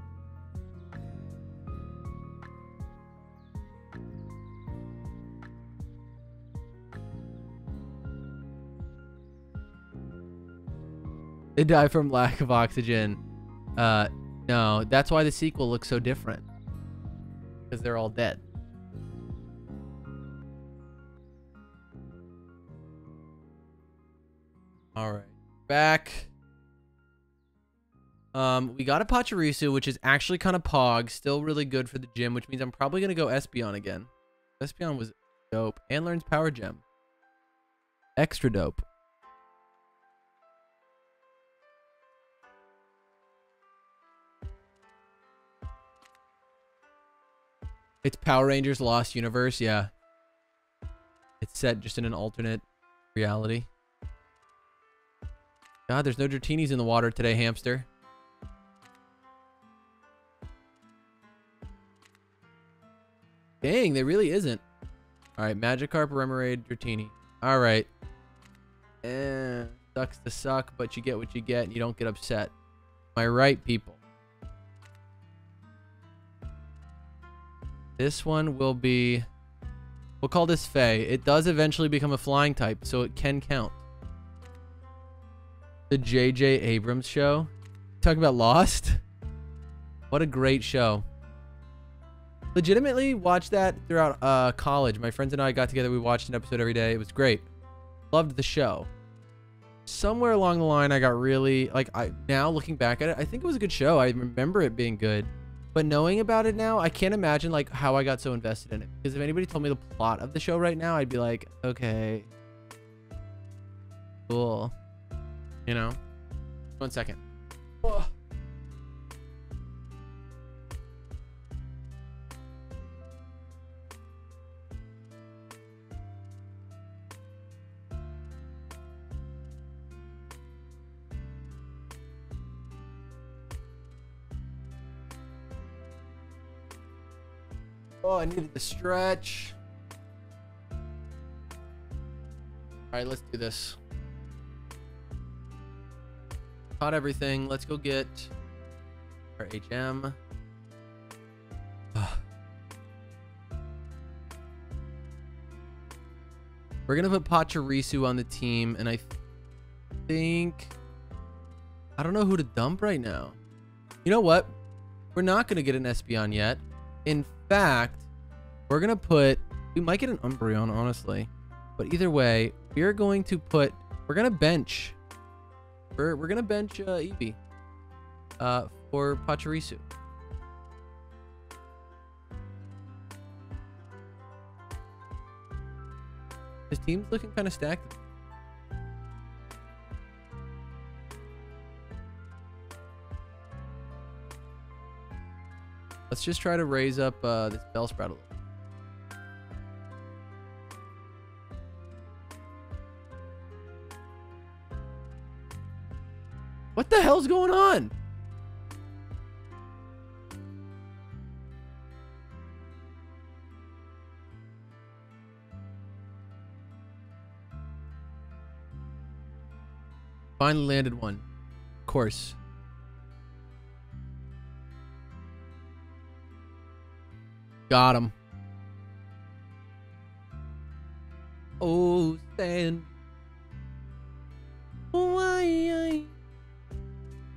They die from lack of oxygen. No, that's why the sequel looks so different. Because they're all dead. All right, back. We got a Pachirisu, which is actually kind of pog. Still really good for the gym, which means I'm probably going to go Espeon again. Espeon was dope. And learns Power Gem. Extra dope. It's Power Rangers Lost Universe, yeah. It's set just in an alternate reality. God, there's no Dratini's in the water today, hamster. Dang, there really isn't. Alright, Magikarp, Remoraid, Dratini. Alright. Sucks to suck, but you get what you get and you don't get upset. Am I right, people? This one will be... We'll call this Faye. It does eventually become a flying type, so it can count. The J.J. Abrams show. Talking about Lost? What a great show. Legitimately watched that throughout college. My friends and I got together. We watched an episode every day. It was great. Loved the show. Somewhere along the line, I got really... now looking back at it, I think it was a good show. I remember it being good. But knowing about it now, I can't imagine like how I got so invested in it. Because if anybody told me the plot of the show right now, I'd be like, okay. Cool. You know? 1 second. Oh. Oh, I needed to stretch. All right, let's do this. Caught everything. Let's go get our HM. We're going to put Pachirisu on the team, and I think... I don't know who to dump right now. You know what? We're not going to get an Espeon yet. In fact, we're going to put... We might get an Umbreon, honestly. But either way, we're going to put... We're going to bench. We're going to bench Eevee for Pachirisu. His team's looking kind of stacked. Let's just try to raise up this Bellsprout a little. What the hell's going on? Finally landed one. Of course. Got him. Oh, stand. Why?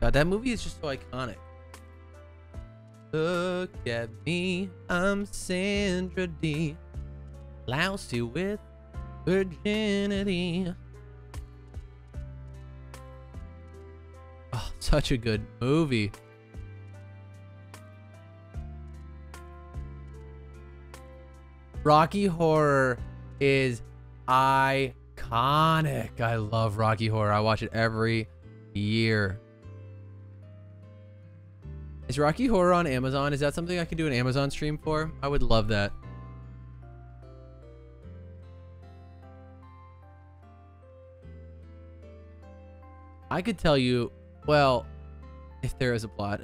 God, that movie is just so iconic. Look at me, I'm Sandra D. Lousy with virginity. Oh, such a good movie. Rocky Horror is iconic. I love Rocky Horror. I watch it every year. Is Rocky Horror on Amazon? Is that something I could do an Amazon stream for? I would love that. I could tell you, well, if there is a plot.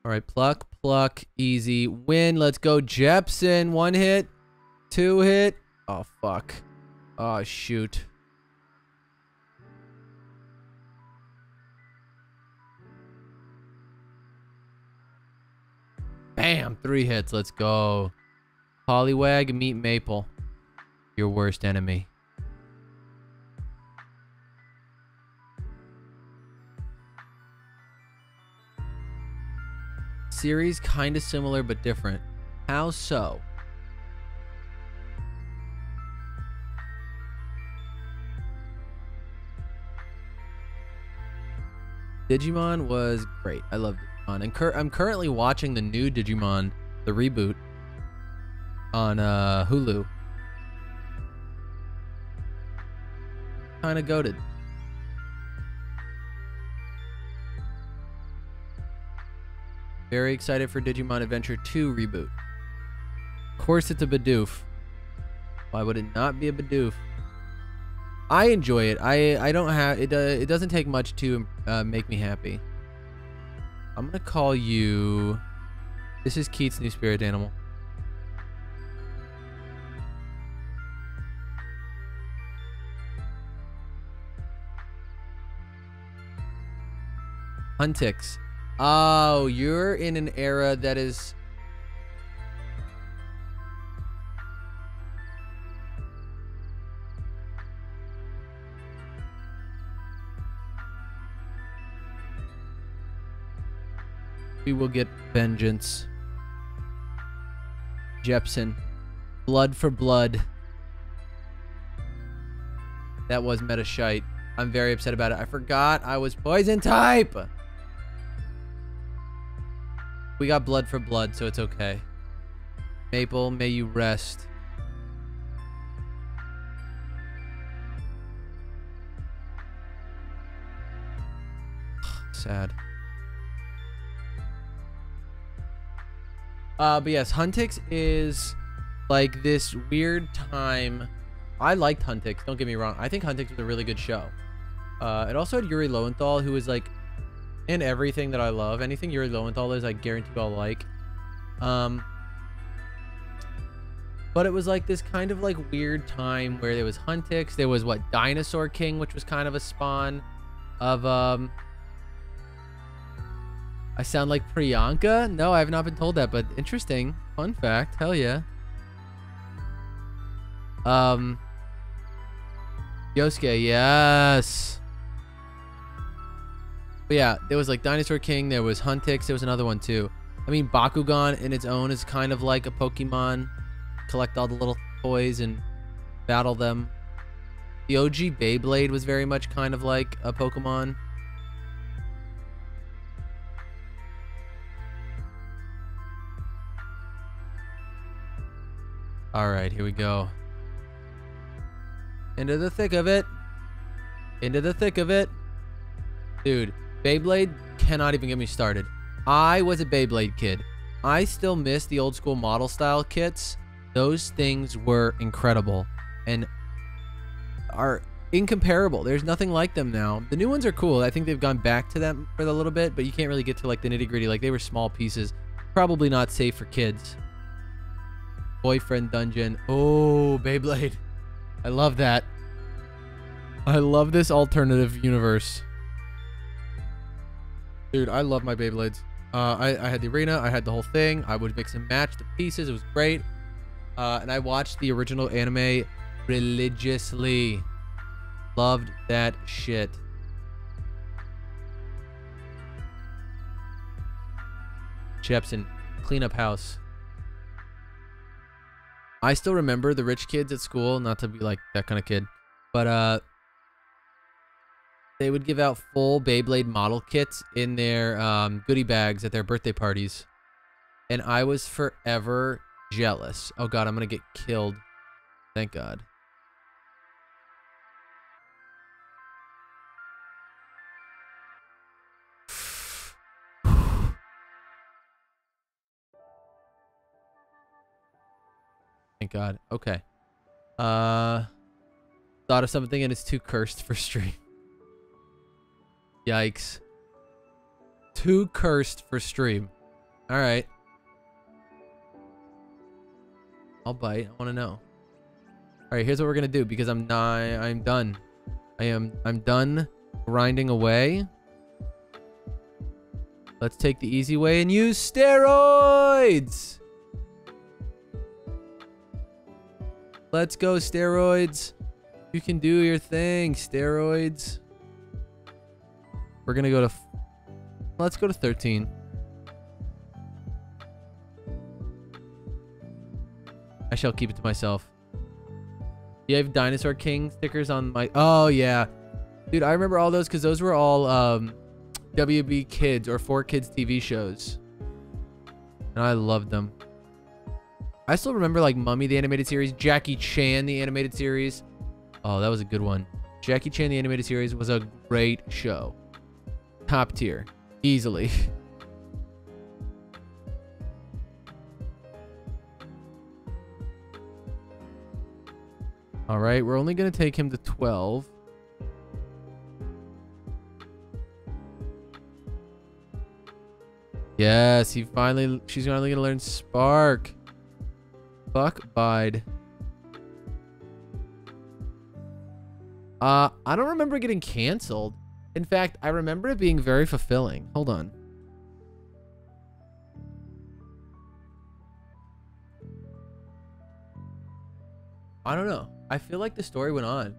All right, pluck, pluck, easy. Win, let's go. Jepsen, 1 hit, 2 hit. Oh, fuck. Oh, shoot. Bam, 3 hits, let's go. Poliwag, meet Maple. Your worst enemy. Series kind of similar but different. How so? Digimon was great. I love Digimon. And I'm currently watching the new Digimon, the reboot, on Hulu. Kind of goated. Very excited for Digimon Adventure 2 reboot. Of course it's a Bidoof. Why would it not be a Bidoof? I enjoy it. I don't have it. It doesn't take much to make me happy. I'm gonna call you. This is Keith's new spirit animal. Huntix. Oh, you're in an era that is... We will get vengeance. Jepsen. Blood for blood. That was meta shite. I'm very upset about it. I forgot I was poison type! We got blood for blood, so it's okay. Maple, may you rest. Sad. But yes, Huntix is like this weird time. I liked Huntix, don't get me wrong. I think Huntix was a really good show. It also had Yuri Lowenthal, who was like in everything that I love. Anything Yuri Lowenthal is, I guarantee I'll like. But it was like this kind of like weird time where there was Huntix. There was what, Dinosaur King, which was kind of a spawn of I sound like Priyanka? No, I have not been told that, but interesting. Fun fact. Hell yeah. Yosuke, yes. But yeah, there was like Dinosaur King, there was Huntix, there was another one too. I mean, Bakugan in its own is kind of like a Pokemon. Collect all the little toys and battle them. The OG Beyblade was very much kind of like a Pokemon. All right, here we go. Into the thick of it. Into the thick of it. Dude, Beyblade cannot even get me started. I was a Beyblade kid. I still miss the old school model style kits. Those things were incredible and are incomparable. There's nothing like them now. The new ones are cool. I think they've gone back to them for a little bit, but you can't really get to like the nitty gritty. Like they were small pieces. Probably not safe for kids. Boyfriend dungeon. Oh, Beyblade. I love that. I love this alternative universe. Dude, I love my Beyblades. I had the arena. I had the whole thing. I would mix and match the pieces. It was great. And I watched the original anime religiously. Loved that shit. Jepsen, clean up house. I still remember the rich kids at school, not to be like that kind of kid, but they would give out full Beyblade model kits in their goodie bags at their birthday parties. And I was forever jealous. Oh god, I'm gonna get killed. Thank god. Thank god. Okay. Thought of something and it's too cursed for stream. Yikes. Too cursed for stream. Alright. I'll bite. I want to know. Alright, here's what we're gonna do because I'm done. I'm done grinding away. Let's take the easy way and use steroids! Let's go, steroids. You can do your thing, steroids. We're gonna go to... Let's go to 13. I shall keep it to myself. You have Dinosaur King stickers on my... Oh, yeah. Dude, I remember all those because those were all WB Kids or 4Kids TV shows. And I loved them. I still remember like Mummy, the animated series. Jackie Chan, the animated series. Oh, that was a good one. Jackie Chan, the animated series was a great show. Top tier. Easily. All right, we're only going to take him to 12. Yes, she's finally going to learn Spark. Fuck Bide. I don't remember getting canceled. In fact, I remember it being very fulfilling. Hold on. I don't know. I feel like the story went on.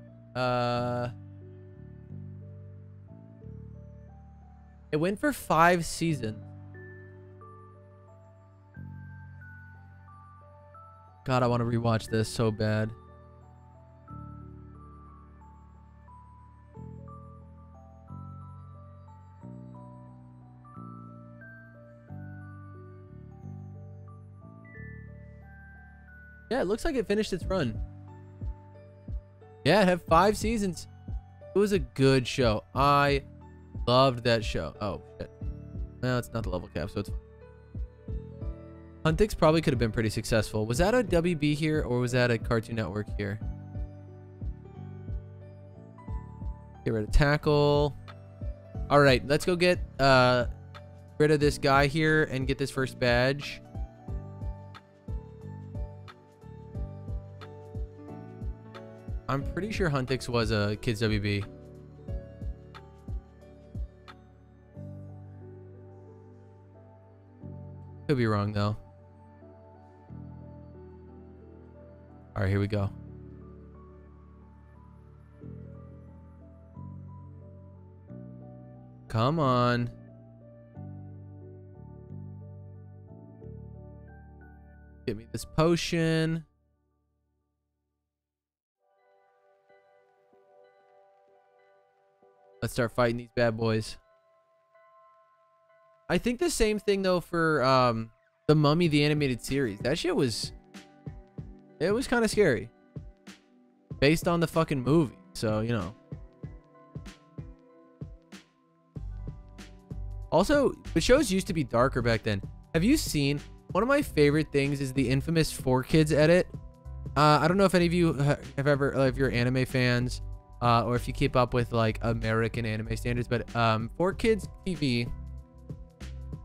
It went for 5 seasons. God, I want to rewatch this so bad. Yeah, it looks like it finished its run. Yeah, it had 5 seasons. It was a good show. I loved that show. Oh, shit. No, it's not the level cap, so it's fine. Huntix probably could have been pretty successful. Was that a WB here or was that a Cartoon Network here? Get rid of tackle. All right, let's go get rid of this guy here and get this first badge. I'm pretty sure Huntix was a Kids WB. Could be wrong though. All right, here we go. Come on. Get me this potion. Let's start fighting these bad boys. I think the same thing though for The Mummy, the animated series. That shit was... It was kind of scary. Based on the fucking movie. So, you know. Also, the shows used to be darker back then. Have you seen... One of my favorite things is the infamous 4Kids edit. I don't know if any of you have ever... if you're anime fans... or if you keep up with, like, American anime standards. But 4Kids TV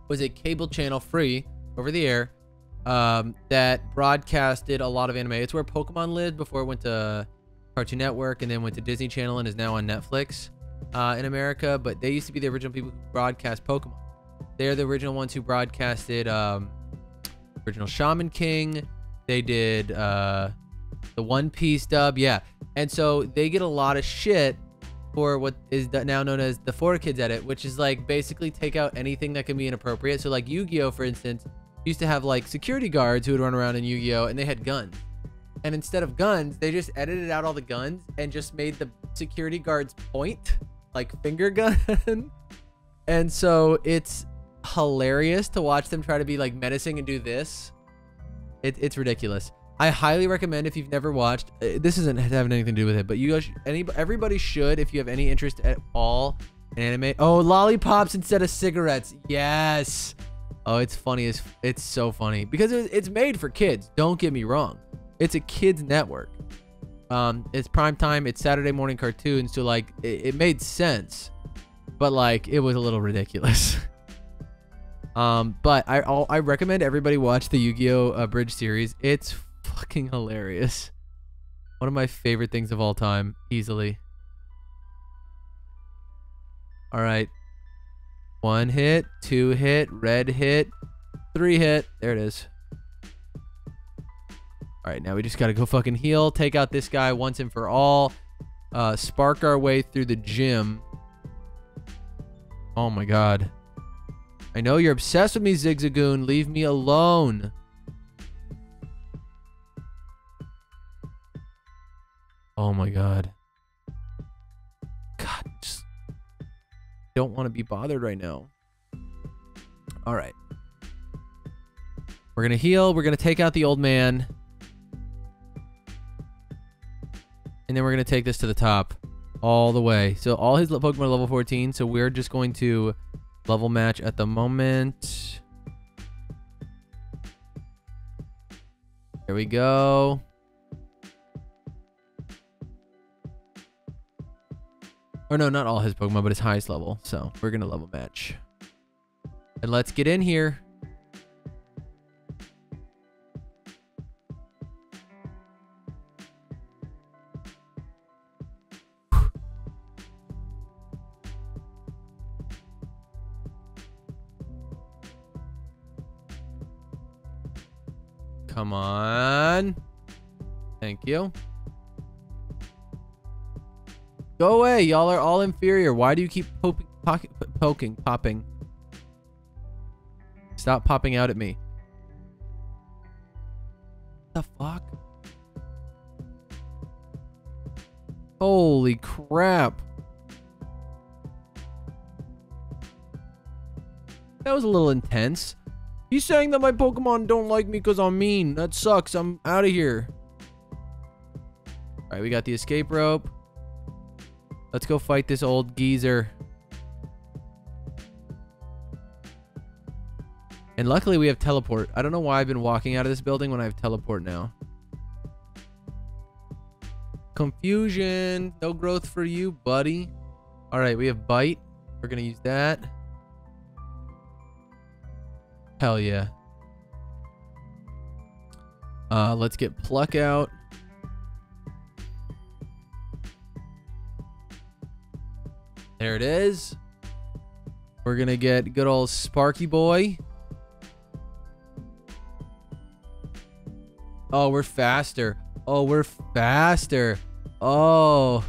was a cable channel free over the air that broadcasted a lot of anime. It's where Pokemon lived before it went to Cartoon Network and then went to Disney Channel and is now on Netflix in America. But they used to be the original people who broadcast Pokemon. They're the original ones who broadcasted original Shaman King. They did the One Piece dub. Yeah. And so they get a lot of shit for what is now known as the 4Kids edit, which is like basically take out anything that can be inappropriate. So like Yu-Gi-Oh, for instance, used to have like security guards who would run around in Yu-Gi-Oh, and they had guns. And instead of guns, they just edited out all the guns and just made the security guards point, like finger gun. And so it's hilarious to watch them try to be like menacing and do this. It's ridiculous. I highly recommend, if you've never watched, this isn't having anything to do with it, but you guys, everybody should, if you have any interest at all in anime. Oh, lollipops instead of cigarettes. Yes. Oh, it's funny. It's so funny because it's made for kids. Don't get me wrong. It's a kids network. It's prime time. It's Saturday morning cartoons. So like it made sense, but like it was a little ridiculous. But I recommend everybody watch the Yu-Gi-Oh! Abridged series. It's fucking hilarious. One of my favorite things of all time, easily. All right. 1 hit, 2 hit, red hit, 3 hit. There it is. All right, now we just got to go fucking heal, take out this guy once and for all, spark our way through the gym. Oh my God. I know you're obsessed with me, Zigzagoon. Leave me alone. Oh my God. God, just don't want to be bothered right now. All right. We're going to heal. We're going to take out the old man. And then we're going to take this to the top all the way. So all his Pokemon are level 14. So we're just going to level match at the moment. There we go. Or no, not all his Pokemon, but his highest level. So we're going to level match. And let's get in here. Come on. Thank you. Go away. Y'all are all inferior. Why do you keep popping? Stop popping out at me. What the fuck? Holy crap. That was a little intense. He's saying that my Pokemon don't like me because I'm mean. That sucks. I'm out of here. All right, we got the escape rope. Let's go fight this old geezer. And luckily we have teleport. I don't know why I've been walking out of this building when I have teleport now. Confusion. No growth for you, buddy. All right, we have bite. We're going to use that. Hell yeah. Let's get pluck out. There it is. We're gonna get good old Sparky Boy. Oh, we're faster. Oh, we're faster. Oh.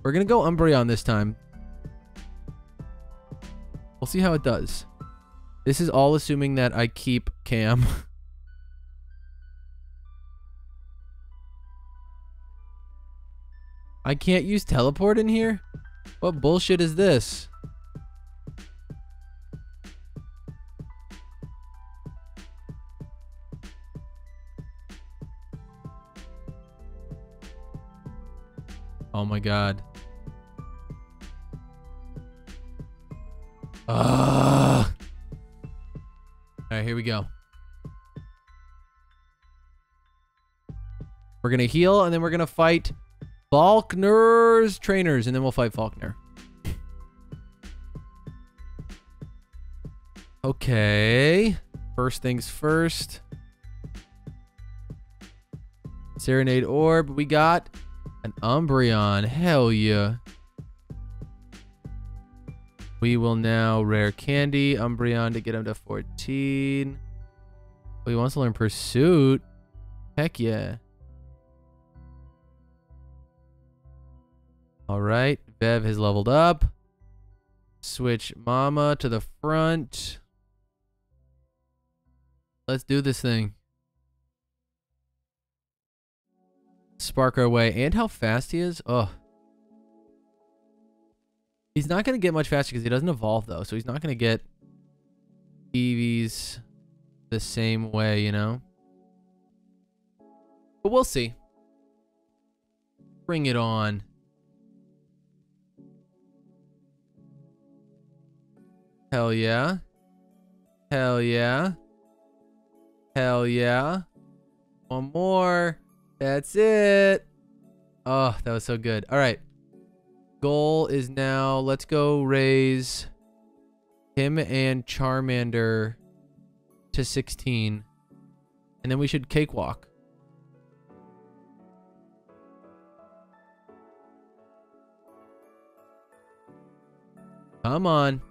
We're gonna go Umbreon this time. We'll see how it does. This is all assuming that I keep Cam. I can't use teleport in here? What bullshit is this? Oh my god. Alright, here we go. We're gonna heal, and then we're gonna fight Faulkner's trainers, and then we'll fight Faulkner. Okay. First things first. Serenade Orb. We got an Umbreon. Hell yeah. We will now rare candy Umbreon to get him to 14. Oh, he wants to learn Pursuit. Heck yeah. Alright. Bev has leveled up. Switch Mama to the front. Let's do this thing. Spark our way. And how fast he is. Oh. He's not going to get much faster because he doesn't evolve, though. So he's not going to get Eevees the same way, you know? But we'll see. Bring it on. Hell yeah. Hell yeah. Hell yeah. One more. That's it. Oh, that was so good. All right. Goal is now, let's go raise him and Charmander to 16. And then we should cakewalk. Come on.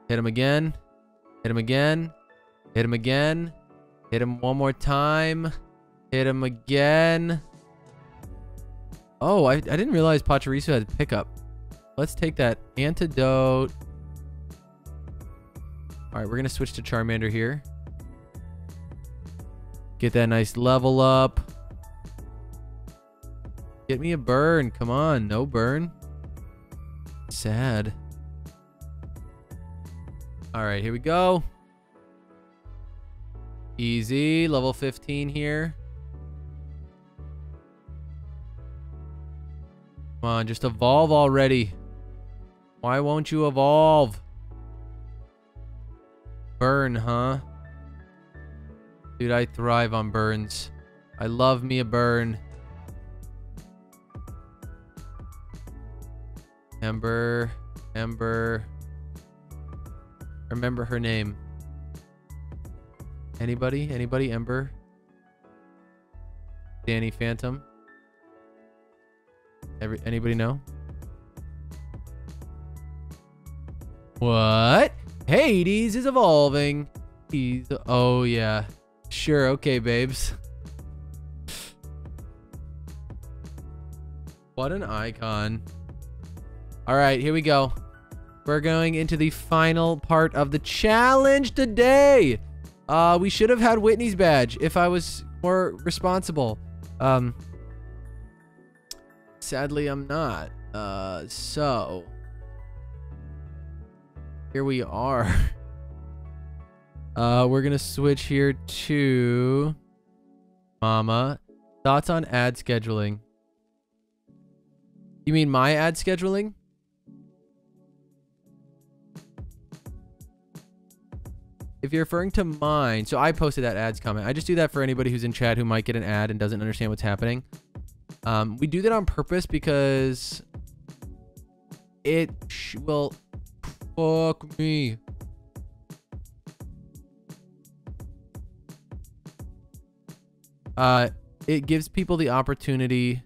Hit him again. Hit him again. Hit him again. Hit him one more time. Hit him again. Oh, I didn't realize Pachirisu had pickup. Let's take that antidote. Alright, we're going to switch to Charmander here. Get that nice level up. Get me a burn. Come on. No burn. Sad. Alright, here we go. Easy. Level 15 here. Come on, just evolve already. Why won't you evolve? Burn, huh? Dude, I thrive on burns. I love me a burn. Ember. Ember. Remember her name. Anybody? Anybody? Ember? Danny Phantom? Anybody know? What? Hades is evolving. Oh yeah. Sure, okay, babes. What an icon. Alright, here we go. We're going into the final part of the challenge today. We should have had Whitney's badge if I was more responsible. Sadly, I'm not. So here we are. We're gonna switch here to Mama. Thoughts on ad scheduling? You mean my ad scheduling? If you're referring to mine, so I posted that ads comment. I just do that for anybody who's in chat who might get an ad and doesn't understand what's happening. We do that on purpose because it will fuck me. It gives people the opportunity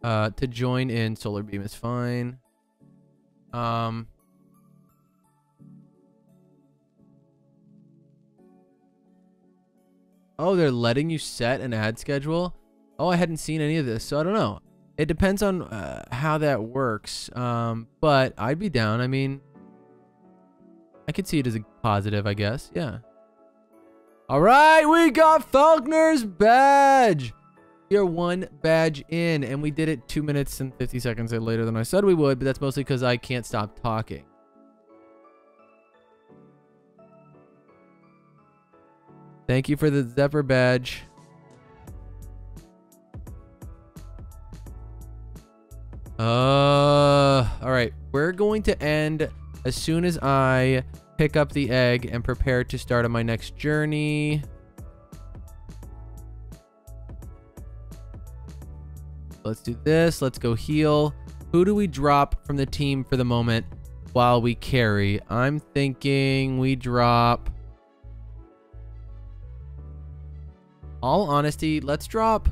to join in. Solar Beam is fine. Oh, they're letting you set an ad schedule? Oh, I hadn't seen any of this, so I don't know. It depends on how that works. But I'd be down. I mean, I could see it as a positive, I guess. Yeah. All right, we got Falconer's badge. We are 1 badge in, and we did it 2 minutes and 50 seconds later than I said we would, but that's mostly because I can't stop talking. Thank you for the Zephyr badge. All right. We're going to end as soon as I pick up the egg and prepare to start on my next journey. Let's do this. Let's go heal. Who do we drop from the team for the moment while we carry? I'm thinking we drop... All honesty, let's drop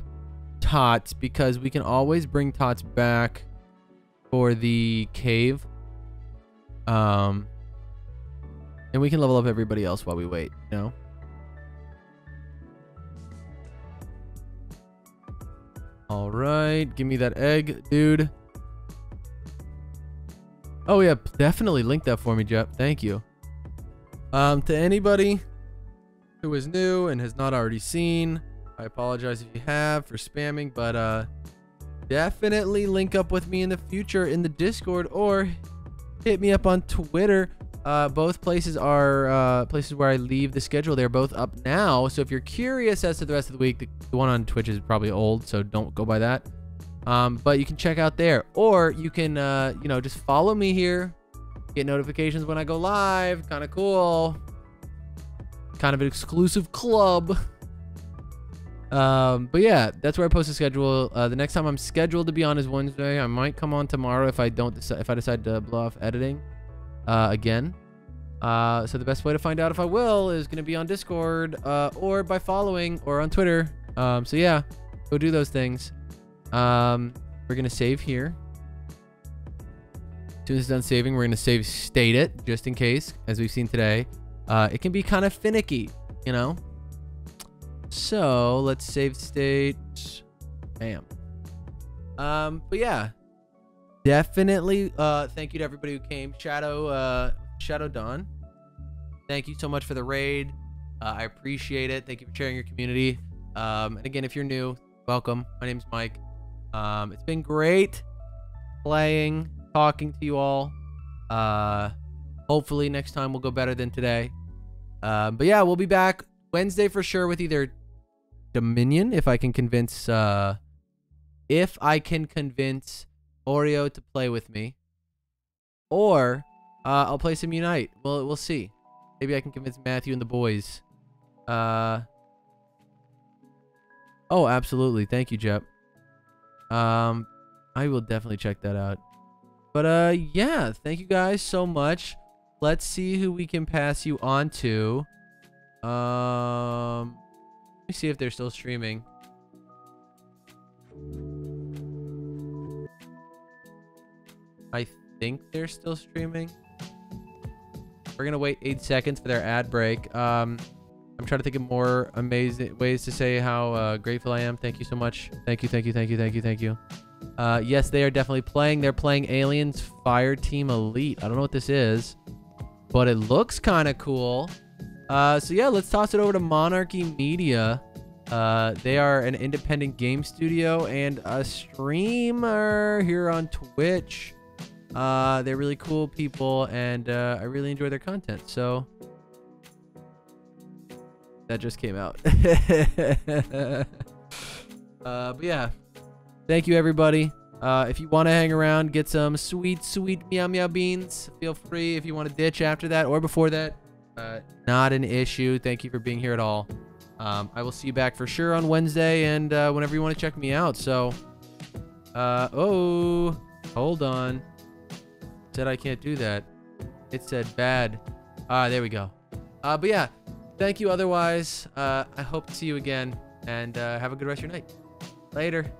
Tots because we can always bring Tots back for the cave. And we can level up everybody else while we wait, you know? All right, give me that egg, dude. Oh yeah, definitely link that for me, Jeff. Thank you. To anybody who is new and has not already seen, I apologize if you have for spamming, but definitely link up with me in the future in the Discord or hit me up on Twitter. Both places are places where I leave the schedule. They're both up now, so if you're curious as to the rest of the week, the one on Twitch is probably old, so don't go by that. But you can check out there, or you can you know, just follow me here, get notifications when I go live. Kind of cool, kind of an exclusive club. But yeah, that's where I post the schedule. The next time I'm scheduled to be on is Wednesday. I might come on tomorrow if I decide to blow off editing again. So the best way to find out if I will is going to be on Discord or by following or on Twitter. So yeah, go do those things. We're going to save here. As soon as it's done saving, we're going to save state it just in case, as we've seen today. It can be kind of finicky, you know? So let's save state. Bam. But yeah, definitely thank you to everybody who came. Shadow Dawn, thank you so much for the raid. I appreciate it. Thank you for sharing your community. And again, if you're new, welcome. My name's Mike. It's been great playing, talking to you all. Hopefully next time will go better than today. But yeah, we'll be back Wednesday for sure with either Dominion, if I can convince Oreo to play with me, or I'll play some Unite. We'll see. Maybe I can convince Matthew and the boys. Oh, absolutely. Thank you, Jep. I will definitely check that out. But yeah, thank you guys so much. Let's see who we can pass you on to. Let me see if they're still streaming. I think they're still streaming. We're gonna wait 8 seconds for their ad break. I'm trying to think of more amazing ways to say how grateful I am. Thank you so much. Thank you, thank you, thank you, thank you, thank you. Yes, they are definitely playing. They're playing Aliens Fire Team Elite. I don't know what this is, but it looks kind of cool. So yeah, let's toss it over to Monarchy Media. They are an independent game studio and a streamer here on Twitch. They're really cool people, and I really enjoy their content. So that just came out. But yeah, thank you everybody. If you want to hang around, get some sweet meow meow beans, feel free. If you want to ditch after that or before that, not an issue. Thank you for being here at all. I will see you back for sure on Wednesday and whenever you want to check me out. So oh, hold on. It said I can't do that. It said bad. There we go. But yeah, thank you otherwise. I hope to see you again, and have a good rest of your night. Later.